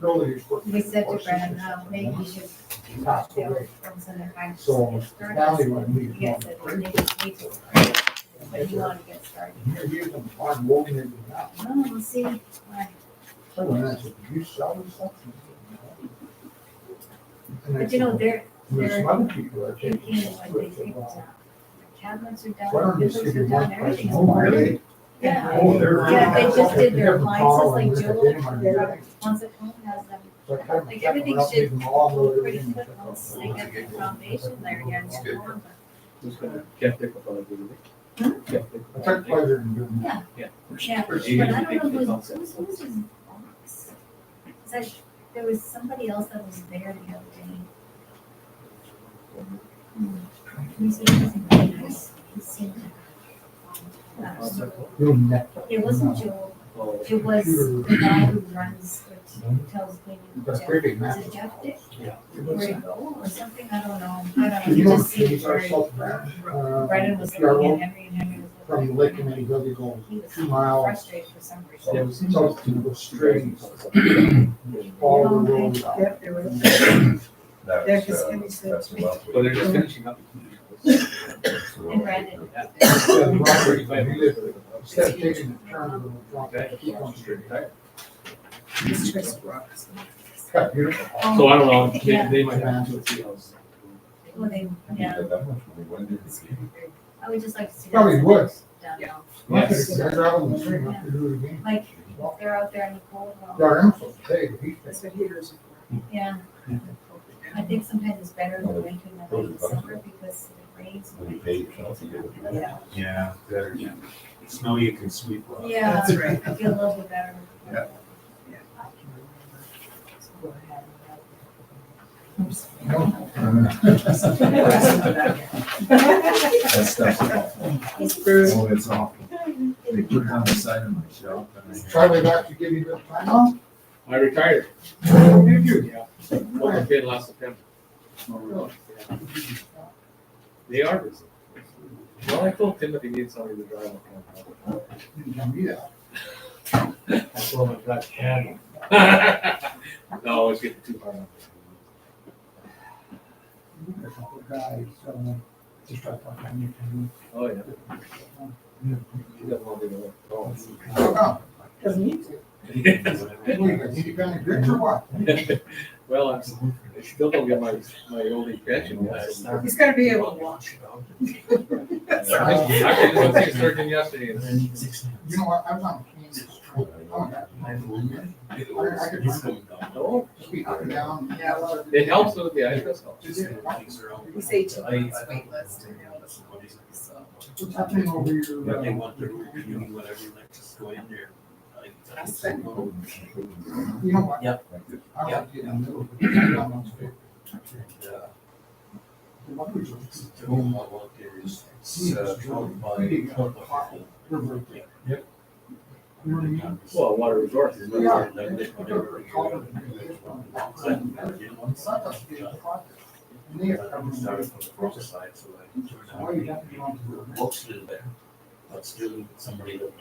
Earlier. we said to Brandon, maybe we should Passed build away. from Center Heights. So, Valley when we. Yes, it is, maybe we to start, but you wanna get started. Here, here's them farm woven into that. No, we'll see. Right. Someone asked, "Do you sell this stuff?" And I But you know, said, they're "There's some other people that take thinking it." like they think cabinets are Why done, don't you windows just are give done, one everything's person? Oh, done. really? Yeah. Oh, they're. Yeah, they just did their Give them a call appliances, like and Joe, get them on their the- ones at home has them, So I kind of like everything kept them should up, leave them all go over pretty everything. quick once they get their foundation there, yeah, it's warm, but Who's gonna get pick up on it, didn't Hmm? they? Get pick I up took on it. pleasure in doing that. Yeah, Where's- yeah, where's but Ian? I don't know Big who's concept. his boss. Is that, there was somebody else that was there the other day. He said he wasn't very nice. He seemed Real net. it wasn't Joel, Oh, it was the guy who runs, who tells me, That's Jeff, pretty is nice. it Jeff Dick? Yeah. Where to go or something, I don't know, I don't know, You he know, just seemed he's our very, salt branch. Brendan was PRO looking at Henry and Henry was from looking Lake at Committee, Billy Gold, he was 2 miles. frustrated for some reason. Yeah, it was- South to go straight, follow the road up. Yep, there was. That's, Yeah, 'cause Henry said- that's a lot. So they're just finishing up. And Brandon, Yeah. Yeah, Robert, 35 he minutes. lived- Instead of taking the turn, we'll drop that, keep on straight. It's Chris Brooks. Cut, beautiful. So I don't know, Yeah. they might have to see us. well, they, yeah, That much money, when did it? I would just like to see. that Probably would. done now. Yes. I'd rather than saying, have to do it again. Like, if they're out there in the cold, well, Yeah, I'm supposed to say, he's. That's what heaters are yeah, I think sometimes it's better in the winter than in the summer because it rains. When you pay yourself, you get it. Yeah, Yeah, better, yeah. Snow you can sweep off. yeah, That's right. I feel a little bit better. Yeah. for. Go ahead. That stuff's awful. It's brutal. Oh, it's awful. They put it on the side of my shelf and I. Charlie back to give you the time off? I retired. Did you? Yeah. Well, I did last September. Yeah. They are busy. Well, I told Timothy needs somebody to drive a car. Didn't tell me that. I told him I've got camera. No, it's getting too hard. A couple of guys, just try to talk to me. Oh, yeah. He doesn't want me to work. Oh. Oh, Doesn't need to. you got any drinks or what? Well, I still don't get my old pension yet. He's gotta be able to walk. Actually, I went to the surgeon yesterday. And You know what, I was on Kansas. I could no, speak up and down. Yeah, well, it helps with the IFS helps. he's 18 months wait list. So, What's happening over They your, want the room, you know, whatever, like, just go in there. Like, you know what? Yep. I like to get in the middle of it. I'm on stage. The room I want there is, it's, 12 by 12 by 15. Yep. You know what I mean? Well, water resources. Yeah. Like, this, whatever. It's not a big project. And they have come in there. Started from the front side, so like, Why you have to go on to the- looks a little better, but still somebody that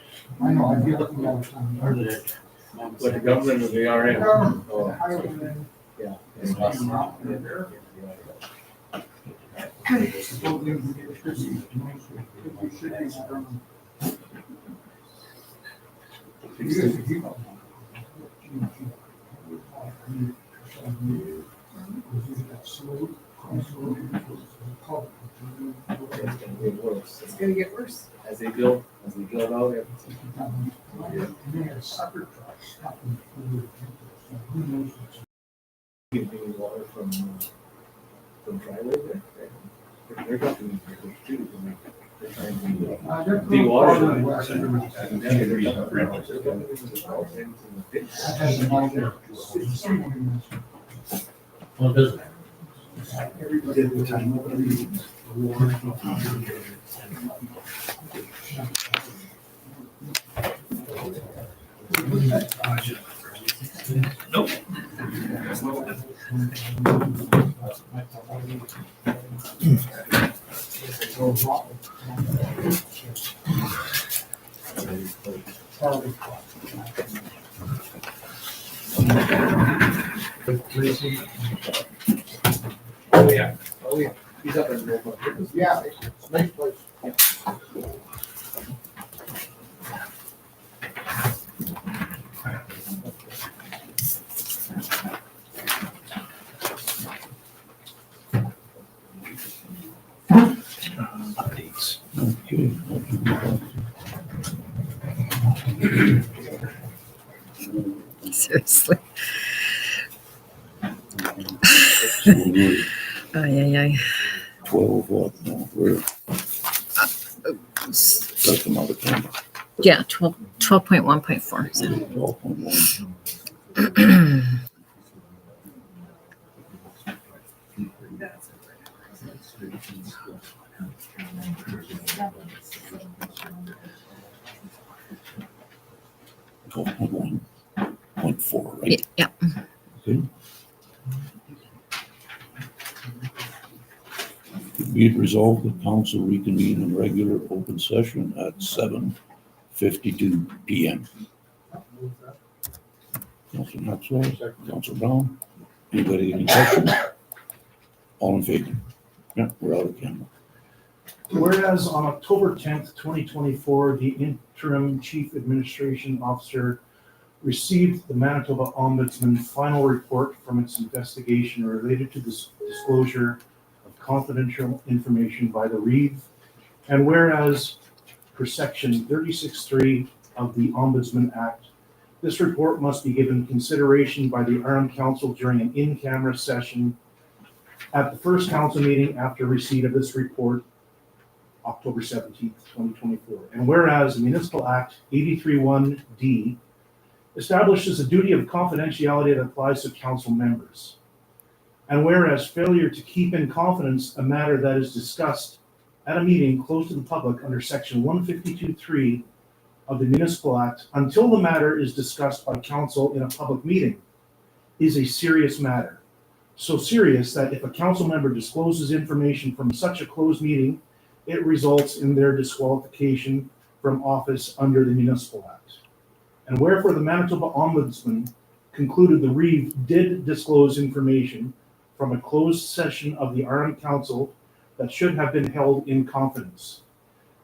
I know, I feel looking all the time. heard of it. But the government of the RM. Government, Oh, the highwayman, yeah. It's less than out that. there. It's gonna get worse. it's gonna get worse. As they build out, getting water from driveway there. They're dumping too. They're trying to de-water. Well, does it? Nope. Oh, yeah. Oh, yeah. He's up in the. Yeah, it's a nice place. Updates. Seriously. Ay, ay, ay. 12 what? No, we're, that's another camera. Yeah, 12.1.4. 12.1. .1.4, right? Yeah. Okay. Be it resolved that council reconvene in regular open session at 7:52 PM. Council Maxwell, Council Brown, anybody any questions? All in favor? Yeah, we're out of camera. Whereas on October 10th, 2024, the interim chief administration officer received the Manitoba Ombudsman final report from its investigation related to this disclosure of confidential information by the reeve, and whereas per section 36.3 of the Ombudsman Act, this report must be given consideration by the Armed Council during an in-camera session at the first council meeting after receipt of this report, October 17th, 2024. And whereas the Municipal Act 83(1)D establishes a duty of confidentiality that applies to council members. And whereas failure to keep in confidence a matter that is discussed at a meeting closed to the public under section 152(3) of the Municipal Act until the matter is discussed by council in a public meeting is a serious matter. So serious that if a council member discloses information from such a closed meeting, it results in their disqualification from office under the Municipal Act. And wherefore the Manitoba Ombudsman concluded the reeve did disclose information from a closed session of the Armed Council that should have been held in confidence.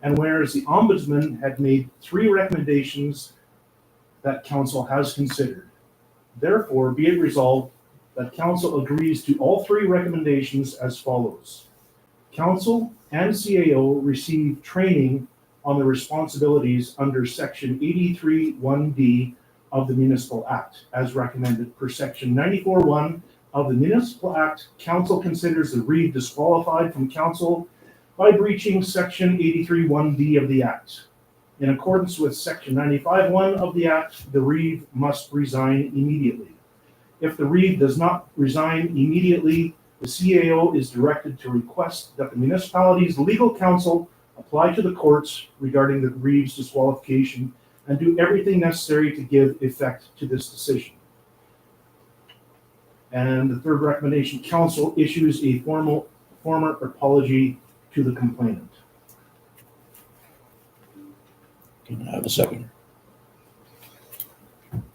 And whereas the Ombudsman had made 3 recommendations that Council has considered, therefore be it resolved that Council agrees to all 3 recommendations as follows. Council and CAO receive training on the responsibilities under section 83(1)D of the Municipal Act, as recommended per section 94(1) of the Municipal Act. Council considers the reeve disqualified from council by breaching section 83(1)D of the Act. In accordance with section 95(1) of the Act, the reeve must resign immediately. If the reeve does not resign immediately, the CAO is directed to request that the municipality's legal counsel apply to the courts regarding the reeve's disqualification and do everything necessary to give effect to this decision. And the third recommendation, council issues a former apology to the complainant. Can I have a second?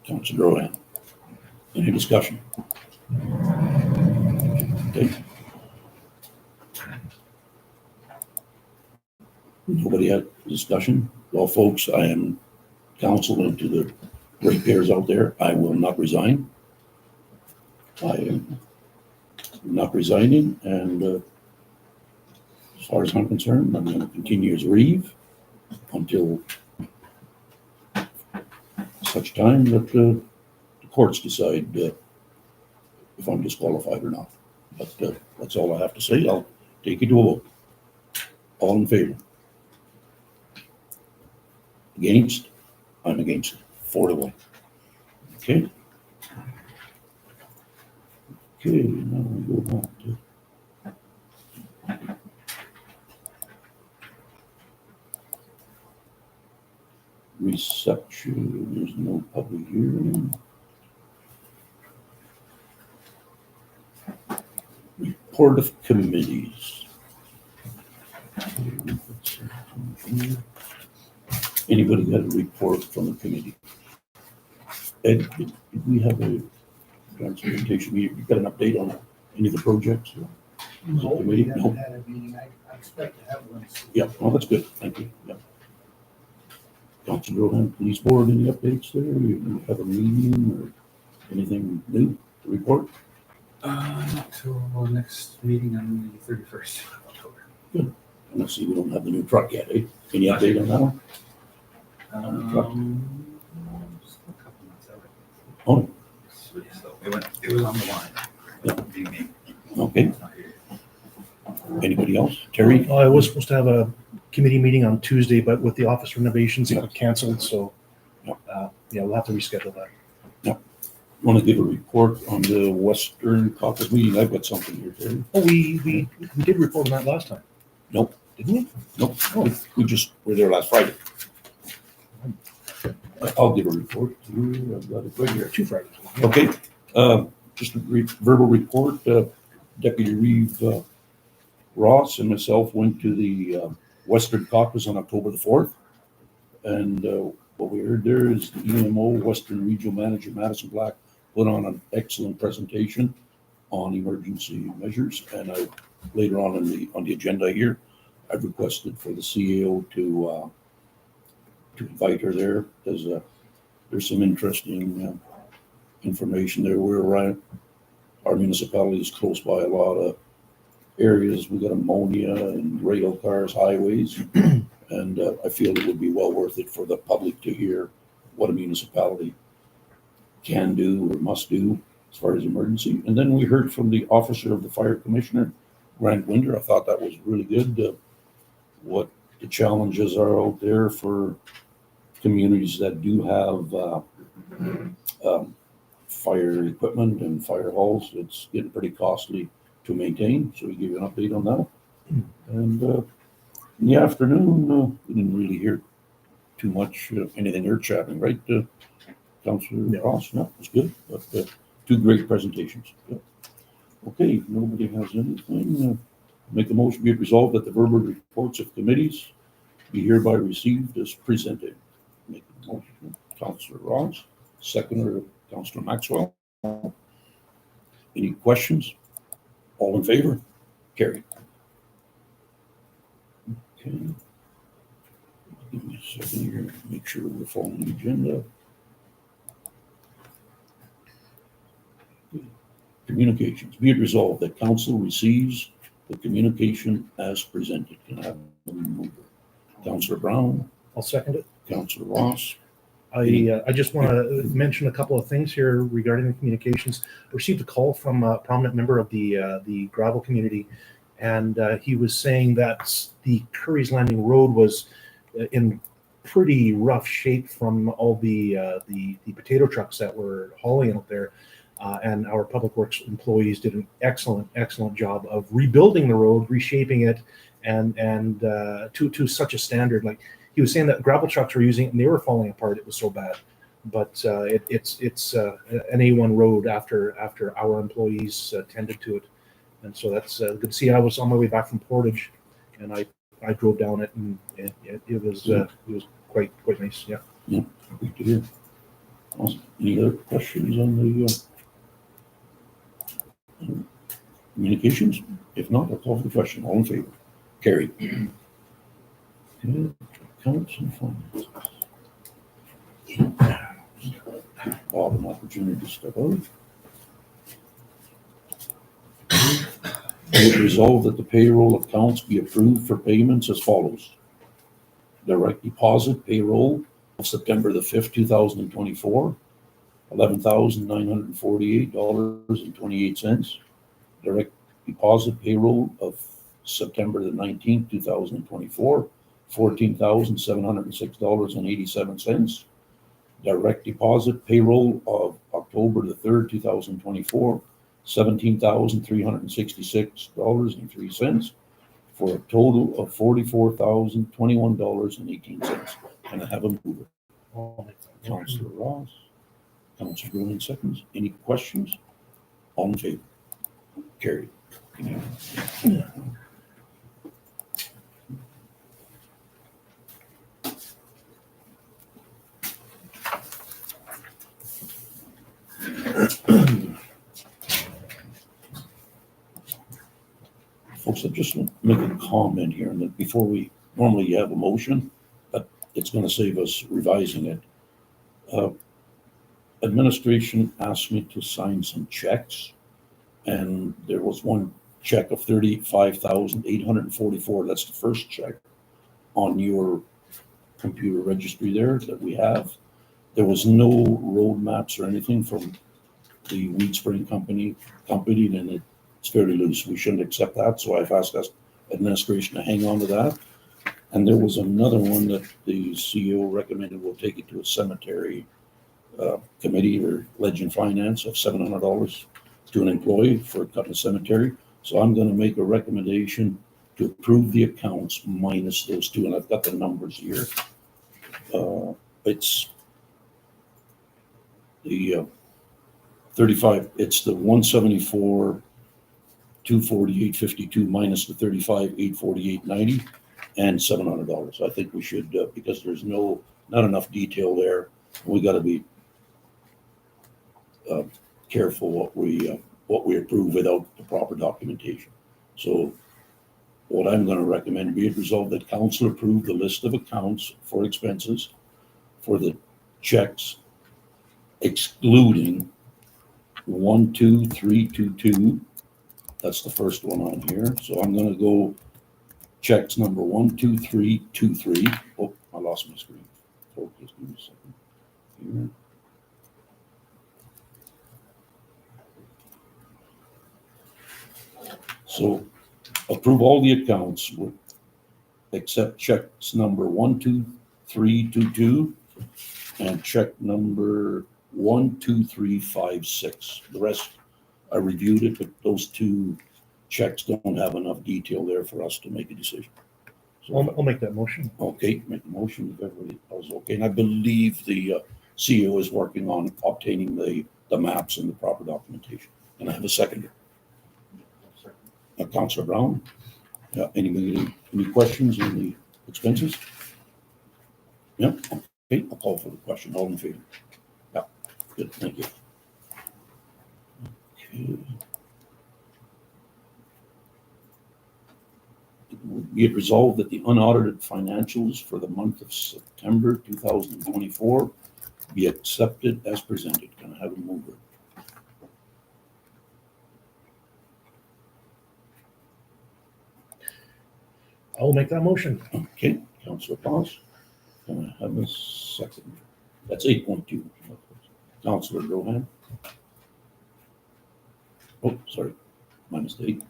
Councilor Rowan. Any discussion? Okay. Nobody had discussion? Well, folks, I am counseling to the ratepayers out there. I will not resign. I am not resigning, and as far as I'm concerned, I'm going to continue as reeve until such time that the courts decide if I'm disqualified or not. But that's all I have to say. I'll take it to a vote. All in favor? Against? I'm against it. 4-1. Okay. Okay, now we go back to reception. There's no public hearing. Report of committees. Anybody got a report from the committee? Ed, did we have a transportation meeting? You got an update on any of the projects? No, we Committee? haven't No. had a meeting. I expect to have one. Yeah, well, that's good. Thank you. Yeah. Councilor Rohan, Police Board, any updates there? You have a meeting or anything new to report? Not till next meeting on the 31st of October. Good. Let's see, we don't have the new truck yet, eh? Any update on that one? Just a couple months out. Oh, So it was on the line. Yeah. Being me. okay. It's not here. Anybody else? Terry? I was supposed to have a committee meeting on Tuesday, but with the office renovations, it got canceled, so, yeah, we'll have to reschedule that. Want to give a report on the Western Caucus meeting? I've got something here, Terry. Oh, we did report on that last time. Nope. Didn't we? Nope. We just were there last Friday. I'll give a report. I've got it right here. 2 Fridays. Okay, just a verbal report. Deputy Reeve Ross and myself went to the Western Caucus on October the 4th. And what we heard there is the EMO, Western Regional Manager Madison Black, put on an excellent presentation on emergency measures. And I later on the agenda here, I've requested for the CAO to invite her there, because there's some interesting information there. Our municipality is close by a lot of areas. We got ammonia and rail cars, highways, and I feel it would be well worth it for the public to hear what a municipality can do or must do as far as emergency. And then we heard from the officer of the fire commissioner, Grant Winder. I thought that was really good. What the challenges are out there for communities that do have fire equipment and fire halls. It's getting pretty costly to maintain, so we give you an update on that. And in the afternoon, we didn't really hear too much anything earth-shattering, right, Councillor Ross? No, it was good, but 2 great presentations. Yeah. Okay, if nobody has anything, make a motion be it resolved that the verbal reports of committees be hereby received as presented. Make a motion, Councillor Ross, seconder Councillor Maxwell. Any questions? All in favor? Carried. Okay. Give me a second here, make sure we're following the agenda. Communications. Be it resolved that council receives the communication as presented. Can I have a mover? Councillor Brown, I'll second it. Councillor Ross. I just want to mention a couple of things here regarding the communications. I received a call from a prominent member of the gravel community, and he was saying that the Curry's Landing Road was in pretty rough shape from all the potato trucks that were hauling out there. And our public works employees did an excellent job of rebuilding the road, reshaping it, and to such a standard. Like he was saying that gravel trucks were using it and they were falling apart. It was so bad. But it's an A1 road after our employees tended to it, and so that's good to see. I was on my way back from Portage, and I drove down it, and it was quite nice. Yeah. Yeah, good to hear. Awesome. Any other questions on the communications? If not, I'll call for the question. All in favor? Carried. Good. Accounts and finances. Bob, an opportunity to step out. It resolved that the payroll accounts be approved for payments as follows. Direct deposit payroll of September the 5th, 2024, $11,948.28. Direct deposit payroll of September the 19th, 2024, $14,706.87. Direct deposit payroll of October the 3rd, 2024, $17,366.03, for a total of $44,021.18. Can I have a mover? Councillor Ross, Councillor Green seconds. Any questions? All in favor? Carried. Folks, I just want to make a comment here, and that before normally you have a motion, but it's going to save us revising it. Administration asked me to sign some checks, and there was one check of $35,844. That's the first check on your computer registry there that we have. There was no road maps or anything from the Weed Spring company, and it's fairly loose. We shouldn't accept that, so I've asked us administration to hang on to that. And there was another one that the CEO recommended we'll take it to a cemetery committee or Legend Finance of $700 to an employee for cutting a cemetery. So I'm gonna make a recommendation to approve the accounts minus those two, and I've got the numbers here. It's the 35, it's the 174, 248.52 minus the 35, 848.90 and $700. I think we should, because there's not enough detail there. We gotta be careful what we approve without the proper documentation. So what I'm gonna recommend, be it resolved that council approve the list of accounts for expenses for the checks excluding 12322. That's the first one on here. So I'm gonna go checks number 12323. Oh, I lost my screen. Focus, give me a second. Here. So approve all the accounts except checks number 12322 and check number 12356. The rest, I reviewed it, but those two checks don't have enough detail there for us to make a decision. So I'll make that motion. okay, make the motion if everybody was okay. And I believe the CEO is working on obtaining the maps and the proper documentation. And I have a seconder. Councilor Brown. Any questions on the expenses? Yeah, okay, I'll call for the question. All in favor? Yeah, good, thank you. Okay. Be it resolved that the unaudited financials for the month of September 2024 be accepted as presented. Can I have a mover? I will make that motion. Okay, Councilor Ponce. Can I have a second? That's 8.2. Councilor Rohan. Oh, sorry, my mistake.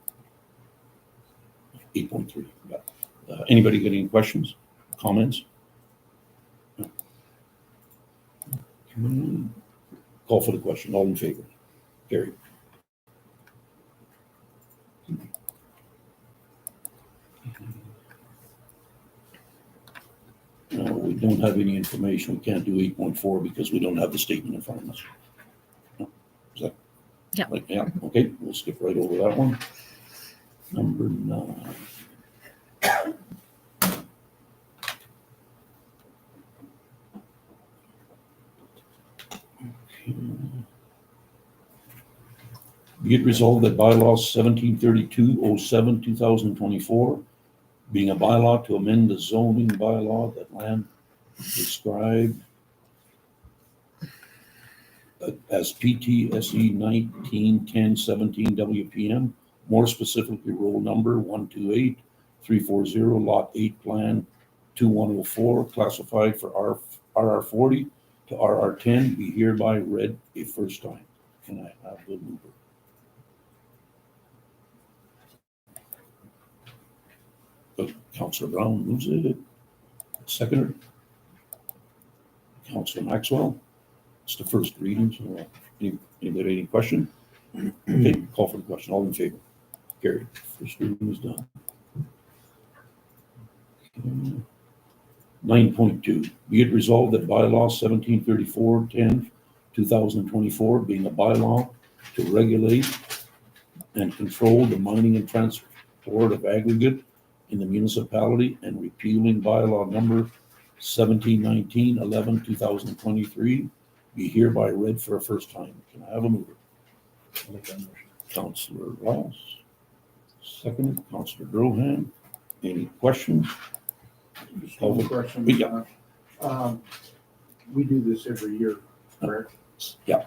8.3. Yeah. Anybody got any questions, comments? No. Okay. Call for the question. All in favor? Carried. No, we don't have any information. We can't do 8.4 because we don't have the statement in front of us. No? Is that? Yeah. Right? Yeah, okay, we'll skip right over that one. Number 9. Okay. Be it resolved that bylaw 173207 2024 being a bylaw to amend the zoning bylaw that land described as PTSE 191017 WPM, more specifically roll number 128340, lot 8, plan 2104, classified for RR40 to RR10, be hereby read a first time. Can I have the mover? Councilor Brown moves it. Seconder. Councilor Maxwell. It's the first reading, so anybody any question? Okay, call for the question. All in favor? Carried. First reading is done. Okay. 9.2. Be it resolved that bylaw 1734-10-2024 being a bylaw to regulate and control the mining and transport of aggregate in the municipality and repealing bylaw number 1719-11-2023 be hereby read for a first time. Can I have a mover? I'll make that motion. Councilor Ross. Second, Councilor Drohan. Any questions? Just one question. Yeah. We do this every year, correct? Yeah.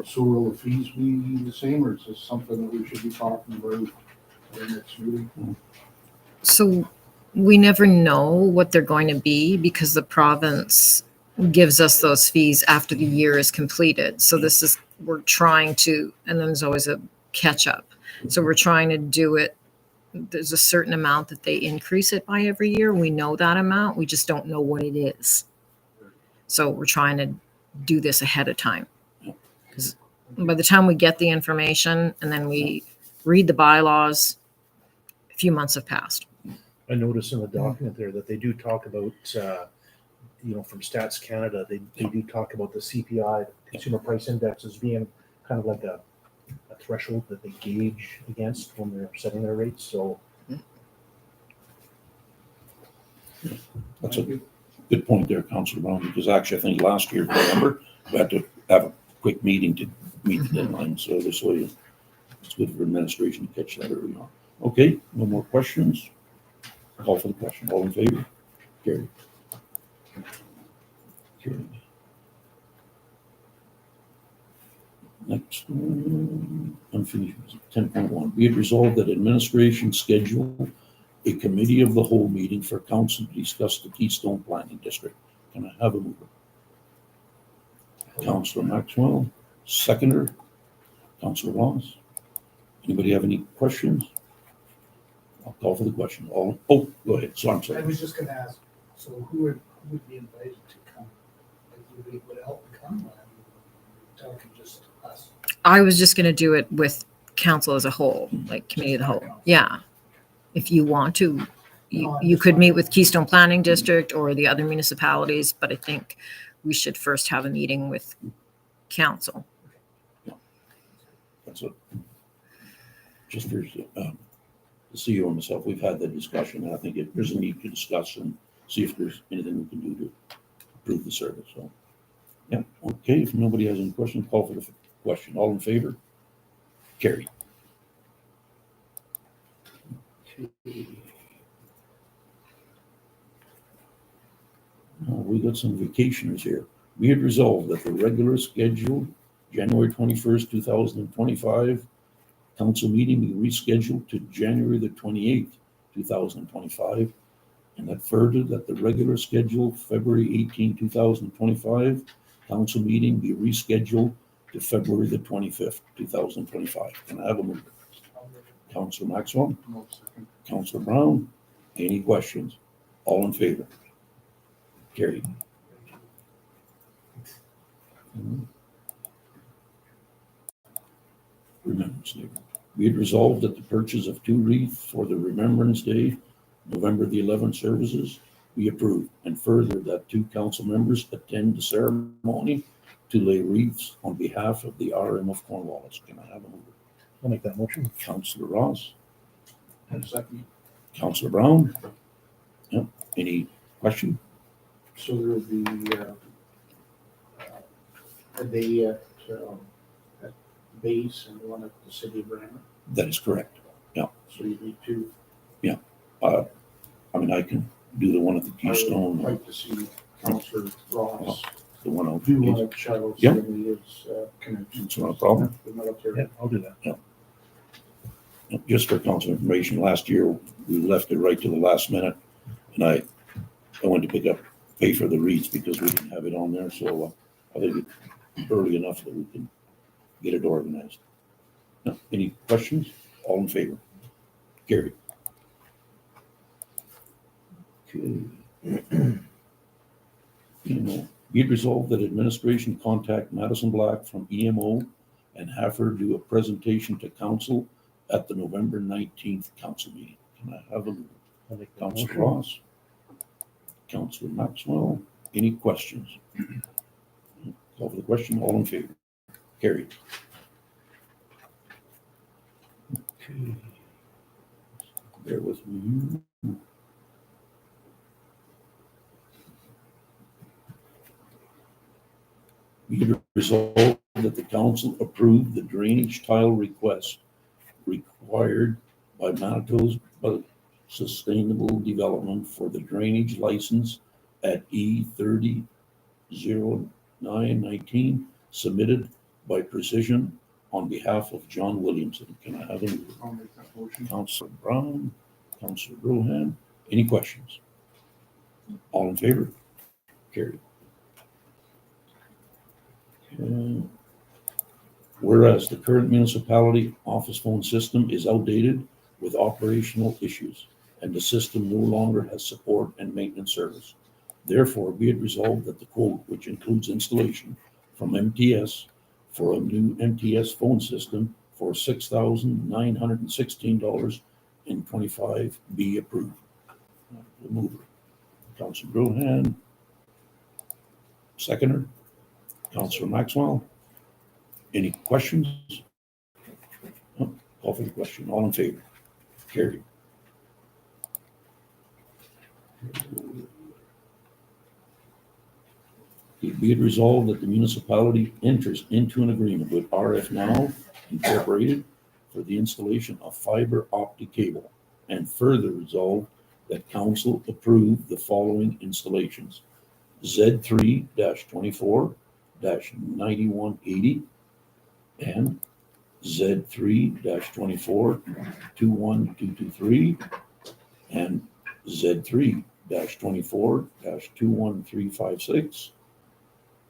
So will the fees be the same, or is this something that we should be talking about in the next meeting? So we never know what they're going to be because the province gives us those fees after the year is completed. So we're trying to, and then there's always a catch up. So we're trying to do it. There's a certain amount that they increase it by every year. We know that amount. We just don't know what it is. So we're trying to do this ahead of time. Because by the time we get the information and then we read the bylaws, a few months have passed. I noticed in the document there that they do talk about, from Stats Canada, they do talk about the CPI, Consumer Price Index, as being kind of like a threshold that they gauge against when they're setting their rates. So That's a good point there, Councillor Brown, because actually I think last year, remember, we had to have a quick meeting to meet the deadline. So this way it's good for administration to catch that early on. Okay, no more questions. Call for the question. All in favor? Carried. Carried. Next one, unfinished, 10.1. Be it resolved that administration schedule a committee of the whole meeting for council to discuss the Keystone Planning District. Can I have a mover? Councillor Maxwell, seconder, Councillor Ross. Anybody have any questions? I'll call for the question. Go ahead. So I'm I sorry. was just gonna ask, so who would be invited to come? Like, would help come? I mean, talking just us. I was just going to do it with council as a whole, like committee of the whole. Yeah. If you want to, you could meet with Keystone Planning District or the other municipalities, but I think we should first have a meeting with council. That's it. Just for the CEO and myself, we've had that discussion, and I think there's a need to discuss and see if there's anything we can do to improve the service. So, yeah, okay. If nobody has any questions, call for the question. All in favor? Carried. Okay. Now, we got some vacationers here. Be it resolved that the regular scheduled January 21st, 2025 council meeting be rescheduled to January the 28th, 2025, and that further that the regular scheduled February 18, 2025 council meeting be rescheduled to February the 25th, 2025. Can I have a mover? Councillor Maxwell, Councillor Brown, any questions? All in favor? Carried. Remembrance Day. Be it resolved that the purchase of 2 wreaths for the Remembrance Day, November the 11th services be approved, and further that 2 council members attend the ceremony to lay wreaths on behalf of the RM of Cornwallis. Can I have a mover? I'll make that motion. Councillor Ross, And second, Councillor Brown. Yep. Any question? so there will be a day at base and one at the city of Brandon. That is correct. So you need 2. I mean, I can do the one at the I would Keystone, like to see Councillor Ross the one out. do one at Shiloh Yeah. City, his connection. It's not a problem. The military. Yeah, I'll do that. Just for council information, last year we left it right to the last minute, and I went to pay for the wreaths because we didn't have it on there. So I think it's early enough that we can get it organized. No, any questions? All in favor? Carried. Okay. EMO. Be it resolved that administration contact Madison Black from EMO and have her do a presentation to council at the November 19th council meeting. Can I have a I'll make that Councillor motion. Ross? Councillor Maxwell? Any questions? Call for the question. All in favor? Carried. Okay. Bear with me. Be it resolved that the council approve the drainage tile request required by Manito's Sustainable Development for the drainage license at E300919 submitted by Precision on behalf of John Williamson. Can I have a mover? I'll make that motion. Councillor Brown, Councillor Rohan, any questions? All in favor? Carried. Okay. Whereas the current municipality office phone system is outdated with operational issues, and the system no longer has support and maintenance service. Therefore, be it resolved that the quote, which includes installation from MTS for a new MTS phone system for $6,916.25 be approved. The mover, Councilor Brohan. Seconder, Councilor Maxwell. Any questions? No? Call for the question. All in favor? Carried. Be it resolved that the municipality enters into an agreement with RF Now Incorporated for the installation of fiber optic cable, and further resolved that council approve the following installations: Z3-24-9180 and Z3-24-21223 and Z3-24-21356,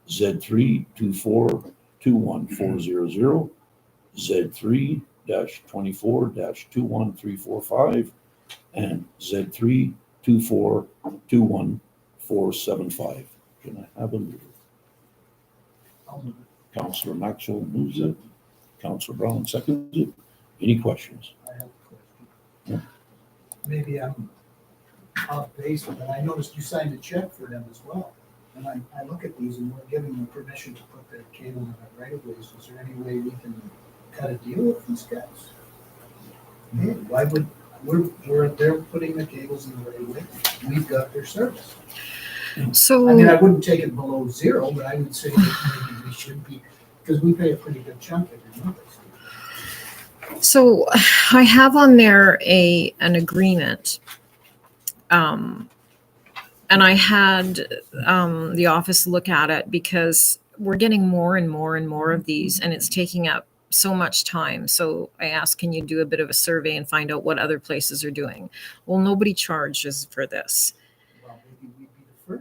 Z3-24-21400, Z3-24-21345, and Z3-24-21475. Can I have a mover? Councilor Maxwell moves it. Councilor Brown seconds it. Any questions? I have a question. Maybe I'm off base, but I noticed you signed a check for them as well. And I look at these and we're giving them permission to put their cable in our right of ways. Is there any way we can cut a deal with these guys? Hey, why would, they're putting the cables in the right way. We've got their service. So. I mean, I wouldn't take it below zero, but I would say that maybe we should be, because we pay a pretty good chunk every month. So I have on there an agreement. And I had the office look at it because we're getting more and more and more of these, and it's taking up so much time. So I asked, can you do a bit of a survey and find out what other places are doing? Well, nobody charges for this. Well, maybe we'd be the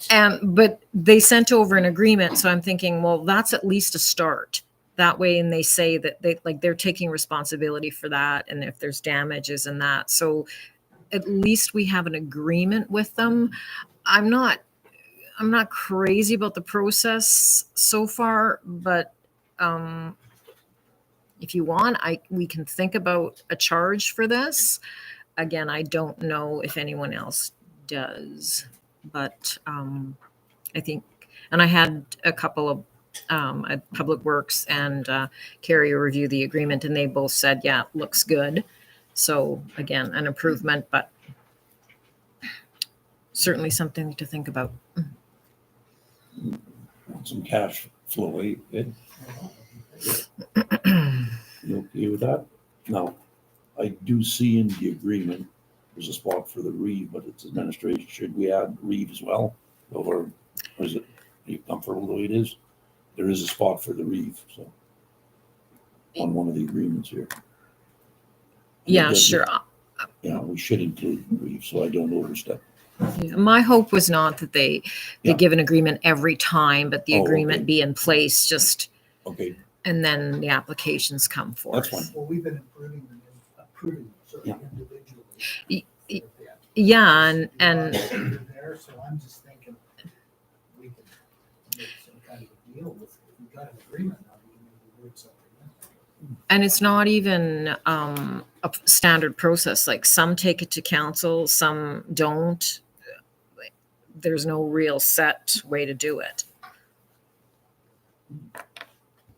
first. But they sent over an agreement, so I'm thinking, well, that's at least a start. That way, and they say that they're taking responsibility for that, and if there's damages and that. So at least we have an agreement with them. I'm not crazy about the process so far, but if you want, we can think about a charge for this. Again, I don't know if anyone else does, but I think, and I had a couple of Public Works and Carrier review the agreement, and they both said, yeah, looks good. So again, an improvement, but certainly something to think about. Want some cash flow, eh? Ed? You okay with that? Now, I do see in the agreement, there's a spot for the reeve, but it's administration. Should we add reeve as well? Or is it, are you comfortable the way it is? There is a spot for the reeve, so on one of the agreements here. Yeah, sure. Yeah, we should include reeve, so I don't overstep. Yeah, my hope was not that they give an agreement every time, but the agreement be in place just, okay, and then the applications come forth. That's fine. Well, we've been approving them sort of individually. Yeah, and There, so I'm just thinking we can make some kind of a deal with, if we got an agreement now, we can maybe work something in. and it's not even a standard process. Like some take it to council, some don't. There's no real set way to do it.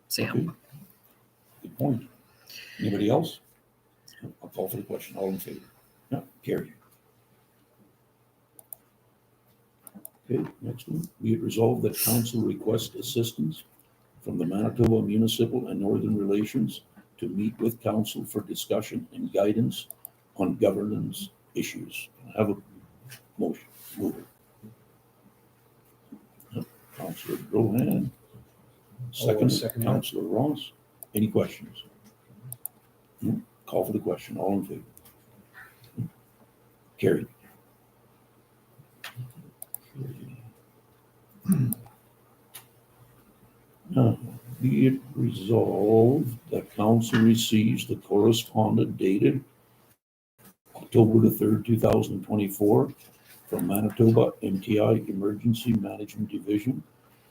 So yeah. Okay. Good point. Anybody else? I'll call for the question. All in favor? No, carry. Okay, next one. Be it resolved that council request assistance from the Manitoba Municipal and Northern Relations to meet with council for discussion and guidance on governance issues. I have a motion. Mover. Councilor Brohan. Second, Councilor Ross. Any questions? No? Call for the question. All in favor? Carried. Be it resolved that council receives the correspondence dated October the 3rd, 2024 from Manitoba MTI Emergency Management Division,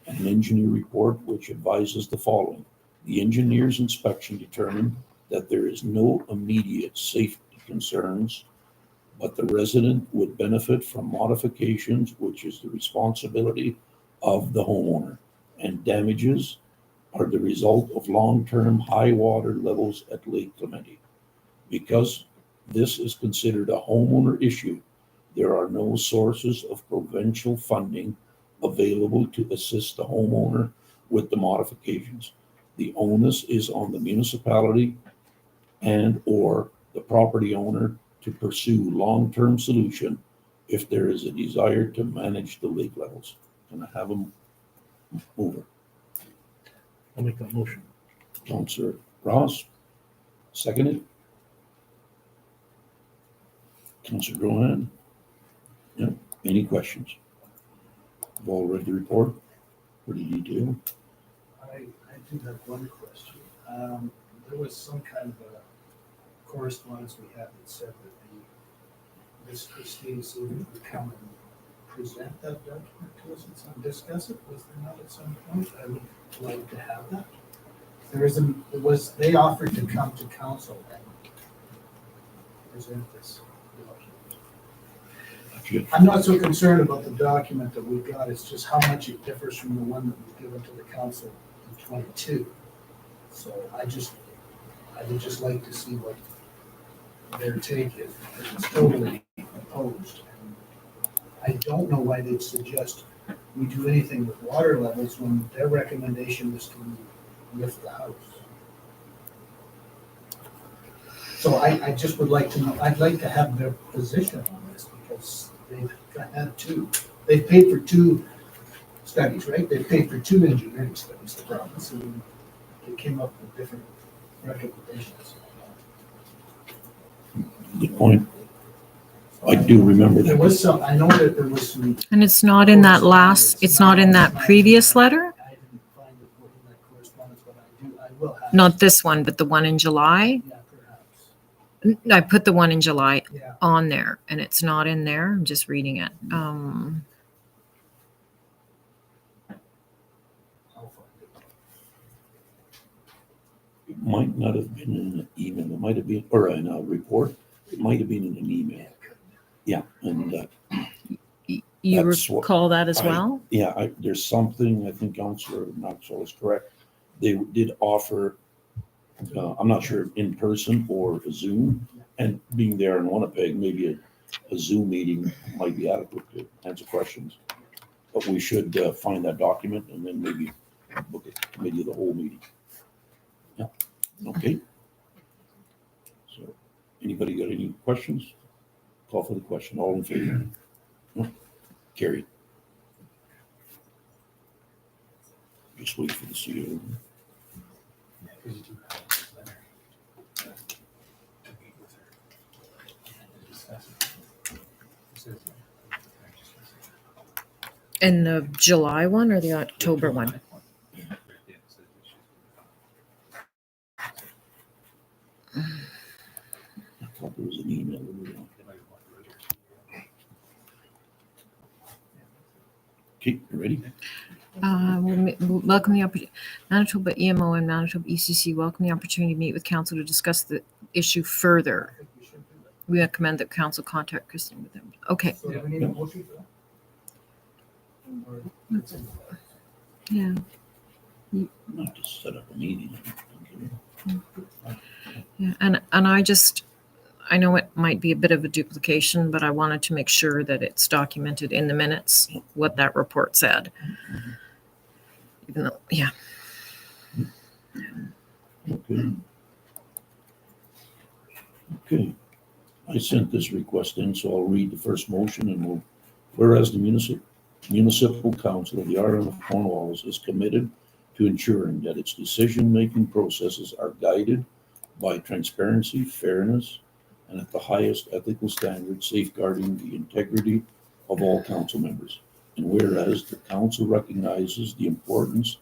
an engineer report which advises the following. The engineer's inspection determined that there is no immediate safety concerns, but the resident would benefit from modifications, which is the responsibility of the homeowner, and damages are the result of long-term high water levels at Lake Clemente. Because this is considered a homeowner issue, there are no sources of provincial funding available to assist the homeowner with the modifications. The onus is on the municipality and or the property owner to pursue long-term solution if there is a desire to manage the lake levels. Can I have them over? I'll make that motion. Councillor Ross, seconded. Councillor Grohan. Yep. Any questions? I've all read the report. Pretty detailed. I do have one question. There was some kind of a correspondence we had that said that Miss Christine Seaver would come and present that document to us at some, discuss it. Was there not at some point? I would like to have that. They offered to come to council and present this document. I'm not so concerned about the document that we got. It's just how much it differs from the one that was given to the council in 22. So I would just like to see what their take is. It's totally opposed. And I don't know why they'd suggest we do anything with water levels when their recommendation is to lift the house. So I just would like to know, I'd like to have their position on this because they've paid for two studies, right? They've paid for two engineering studies, the province, and they came up with different recommendations. Good point. I do remember There that. was some, I know that there was some. And it's not in that last, it's not in that previous letter? I didn't find it in that correspondence, but I will have. Not this one, but the one in July? Yeah, perhaps. I put the one in July Yeah. on there and it's not in there. I'm just reading it. I'll find it. It might not have been in an email. It might have been, or in a report. It might have been in an email. Yeah, and You That's what recall that as I- well? there's something, I think Councillor Maxwell is correct. They did offer, I'm not sure in person or a Zoom, and being there in Winnipeg, maybe a Zoom meeting might be adequate to answer questions. But we should find that document and then maybe book a committee of the whole meeting. Yeah, okay. So, anybody got any questions? Call for the question. All in favor? No? Carried. Just wait for the CO. In the July one or the October one? I thought there was an email. Okay, you ready? We'll welcome the opportunity. Manitoba EMO and Manitoba ECC welcome the opportunity to meet with council to discuss the issue further. We recommend that council contact Kristen with them. Okay, So do we need a motion for that? Or- yeah. Not to set up a meeting. Yeah, and I know it might be a bit of a duplication, but I wanted to make sure that it's documented in the minutes what that report said. Even though, yeah. Okay. Okay. I sent this request in, so I'll read the first motion and we'll, whereas the municipal council of the Island of Cornwallis is committed to ensuring that its decision-making processes are guided by transparency, fairness, and at the highest ethical standards, safeguarding the integrity of all council members. And whereas the council recognizes the importance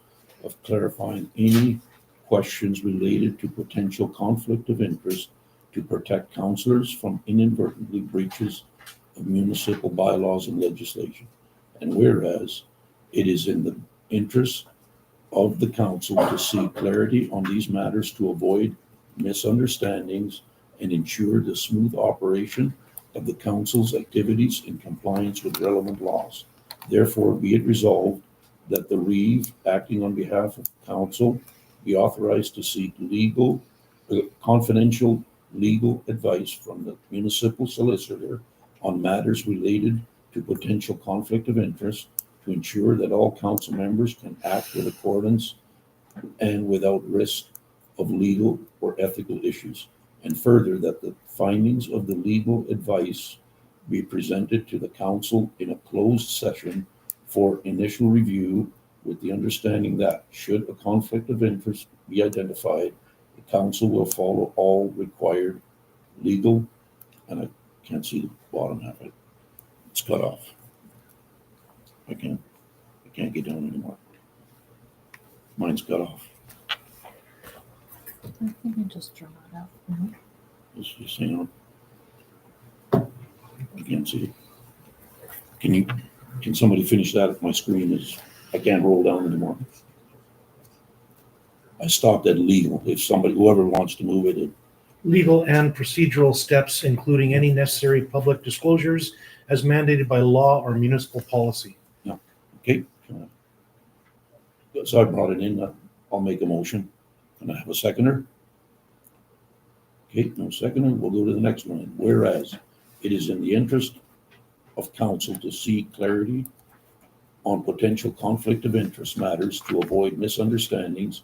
of clarifying any questions related to potential conflict of interest to protect councillors from inadvertently breaches of municipal bylaws and legislation. And whereas it is in the interest of the council to seek clarity on these matters to avoid misunderstandings and ensure the smooth operation of the council's activities in compliance with relevant laws. Therefore, be it resolved that the reeve, acting on behalf of council, be authorized to seek confidential legal advice from the municipal solicitor on matters related to potential conflict of interest to ensure that all council members can act with accordance and without risk of legal or ethical issues. And further, that the findings of the legal advice be presented to the council in a closed session for initial review, with the understanding that should a conflict of interest be identified, the council will follow all required legal, and I can't see the bottom half of it. It's cut off. I can't get down anymore. Mine's cut off. I think I just draw it out. It's just, you know, I can't see it. Can somebody finish that if my screen is, I can't roll down anymore. I stopped at legal. If whoever wants to move it. Legal and procedural steps, including any necessary public disclosures as mandated by law or municipal policy. Okay. So I brought it in. I'll make a motion. Can I have a seconder? Okay, no seconder. We'll go to the next one. Whereas it is in the interest of council to seek clarity on potential conflict of interest matters to avoid misunderstandings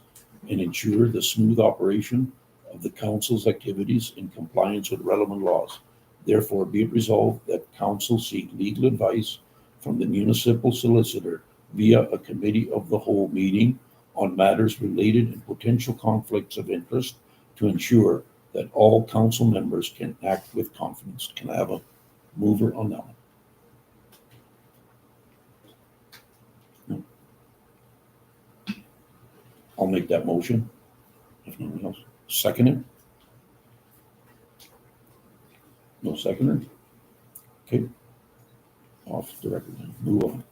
and ensure the smooth operation of the council's activities in compliance with relevant laws. Therefore, be it resolved that council seek legal advice from the municipal solicitor via a committee of the whole meeting on matters related to potential conflicts of interest to ensure that all council members can act with confidence. Can I have a mover on that one? No. I'll make that motion. If no one else. Second it? No seconder? Okay. Off the record then. Move on.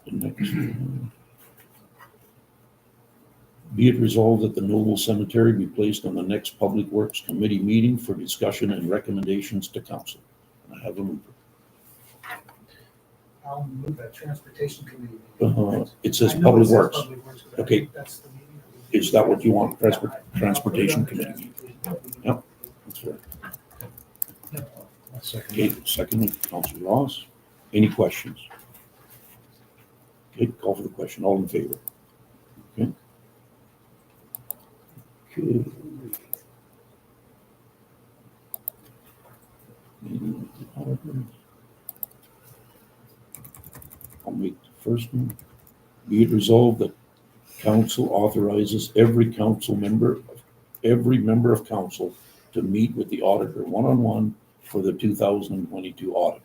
The next one. Be it resolved that the Noble Cemetery be placed on the next Public Works Committee meeting for discussion and recommendations to council. I have a mover. I'll move that transportation committee. It says I know Public it says Works. Public Works, but I Okay. think that's the meeting. Is that what you want, transportation committee? Yep, that's right. Okay, second, Councilor Ross. Any questions? Okay, call for the question. All in favor? Okay. Okay. I'll make the first one. Be it resolved that council authorizes every member of council to meet with the auditor one-on-one for the 2022 audit.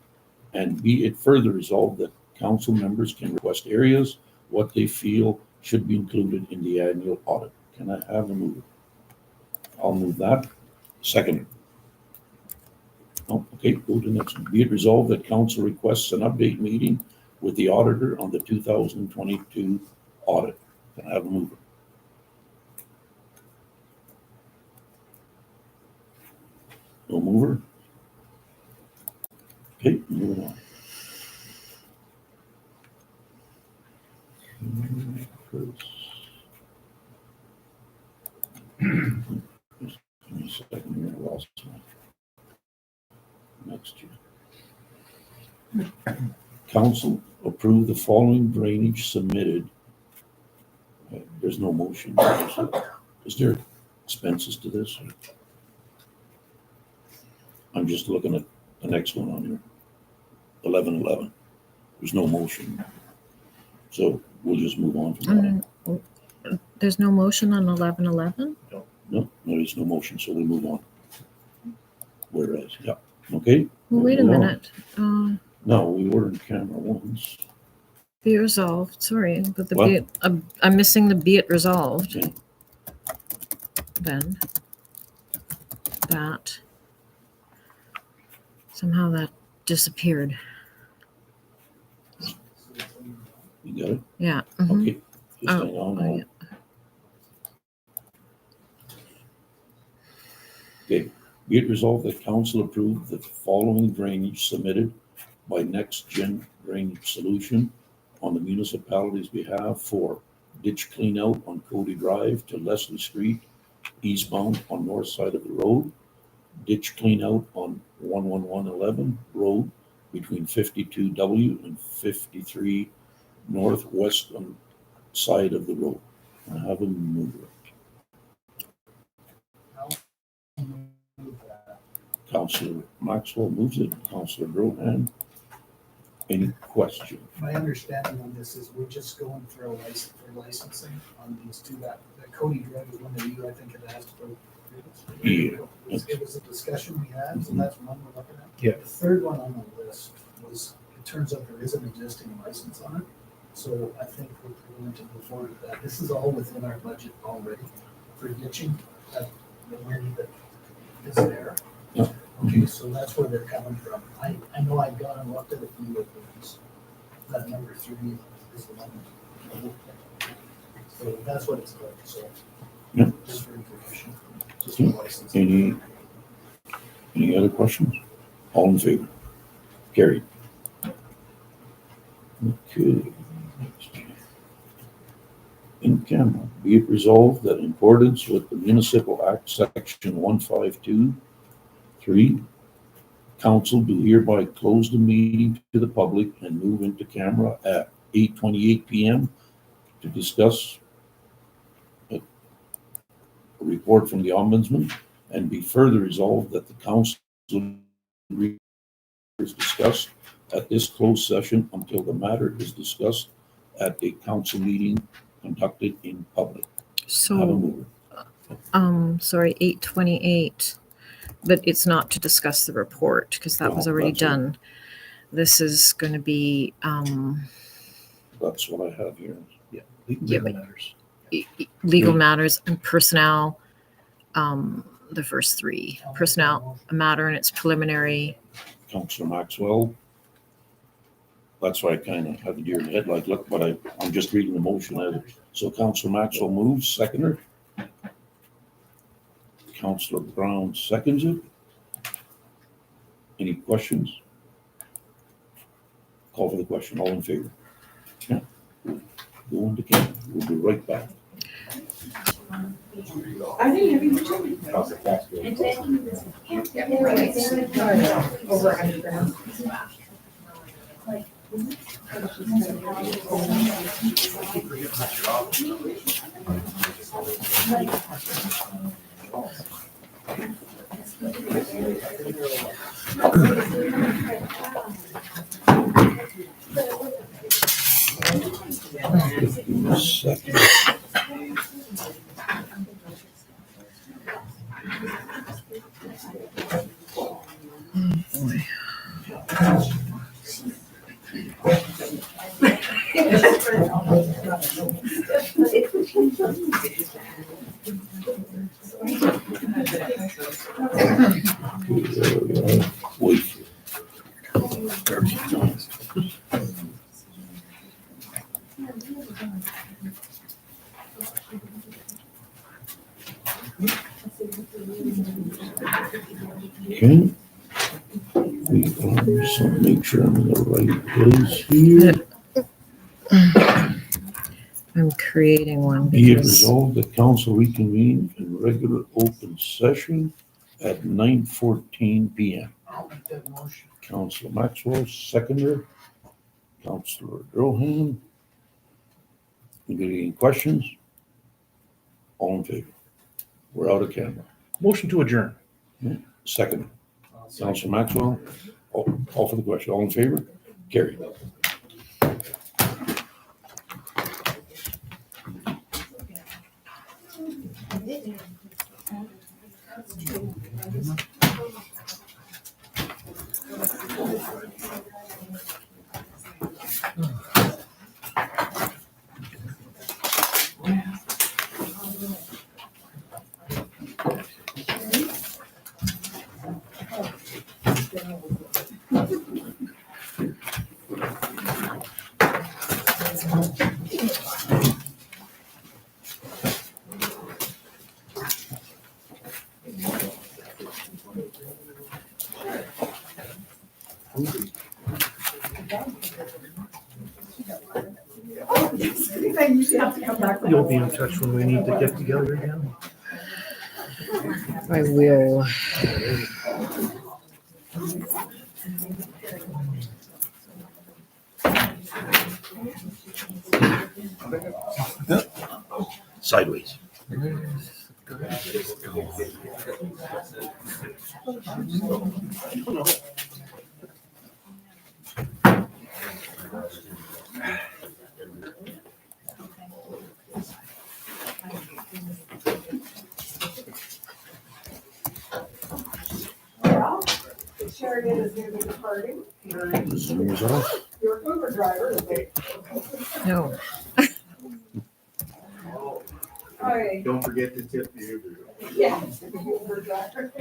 And be it further resolved that council members can request areas what they feel should be included in the annual audit. Can I have a move? I'll move that. Second. Oh, okay, go to the next one. Be it resolved that council requests an update meeting with the auditor on the 2022 audit. Can I have a mover? No mover? Okay, moving on. Just give me a second here, I lost my next year. Council approve the following drainage submitted. There's no motion. Is there expenses to this? I'm just looking at the next one on here. 1111. There's no motion. So we'll just move on from that. There's no motion on 1111? No, there is no motion, so we move on. Whereas, yeah, okay? Well, wait a Move on. minute. No, we were in camera once. Be it resolved, sorry, but the What? be it, I'm missing the be it resolved. Okay. Then that somehow that disappeared. You got it? Yeah. Mhm. Okay. Just Oh, hang on. oh, yeah. Okay. Be it resolved that council approve the following drainage submitted by Next Gen Drainage Solution on the municipality's behalf for ditch clean out on Cody Drive to Leslie Street, eastbound on north side of the road, ditch clean out on 11111 road between 52W and 53 northwest on side of the road. I have a mover. Councillor Maxwell moves it. Councillor Drohan. Any question? My understanding on this is we're just going for a license, for licensing on these two, that Cody Drive is one that you, I think, had asked for. Yeah. It was a discussion we had, so that's one we're looking at. Yeah. The third one on the list was, it turns out there is an existing license on it. So I think we're going to move forward with that. This is all within our budget already for ditching, that the money that is there. Yeah. Okay, so that's where they're coming from. I know I've gone and looked at a few of these. That number 3 is the one. So that's what it's like, so. Yeah. Just for information, just for license. Any other questions? All in favor? Carried. Okay. In camera, be it resolved that in accordance with the Municipal Act, Section 152(3), council do hereby close the meeting to the public and move into camera at 8:28 p.m. to discuss a report from the Ombudsman, and be further resolved that the council is discussed at this closed session until the matter is discussed at a council meeting conducted in public. Have a So, mover. sorry, 8:28, but it's not to discuss the report because that was No, already that's it. done. This is going to be That's what I have here. Legal matters. legal matters and personnel. The first three personnel, a matter and its preliminary. Councillor Maxwell. That's why I kind of have a deer in the headlight look, but I'm just reading the motion out. So Councillor Maxwell moves, seconder. Councillor Brown seconds it. Any questions? Call for the question. All in favor? Yeah. Go into camera. We'll be right back. I think have you told me? Over 100 grams. Give me a second. Wait. Okay. We are, so make sure I'm in the right place here. I'm creating one Be it because resolved that council reconvene in regular open session at 9:14 p.m. I'll make that motion. Councillor Maxwell, seconder. Councillor Drohan. Any questions? All in favor? We're out of camera. Motion to adjourn. Second. Councillor Maxwell, all for the question. All in favor? Carried. Anything, you should have to come back. You'll be in touch when we need to get together again. I will. Sideways. Well, Sheridan is going to be departing. Zoom is off. Your Uber driver is late. No. Hi. Don't forget to tip the Uber. Yeah. Uber driver.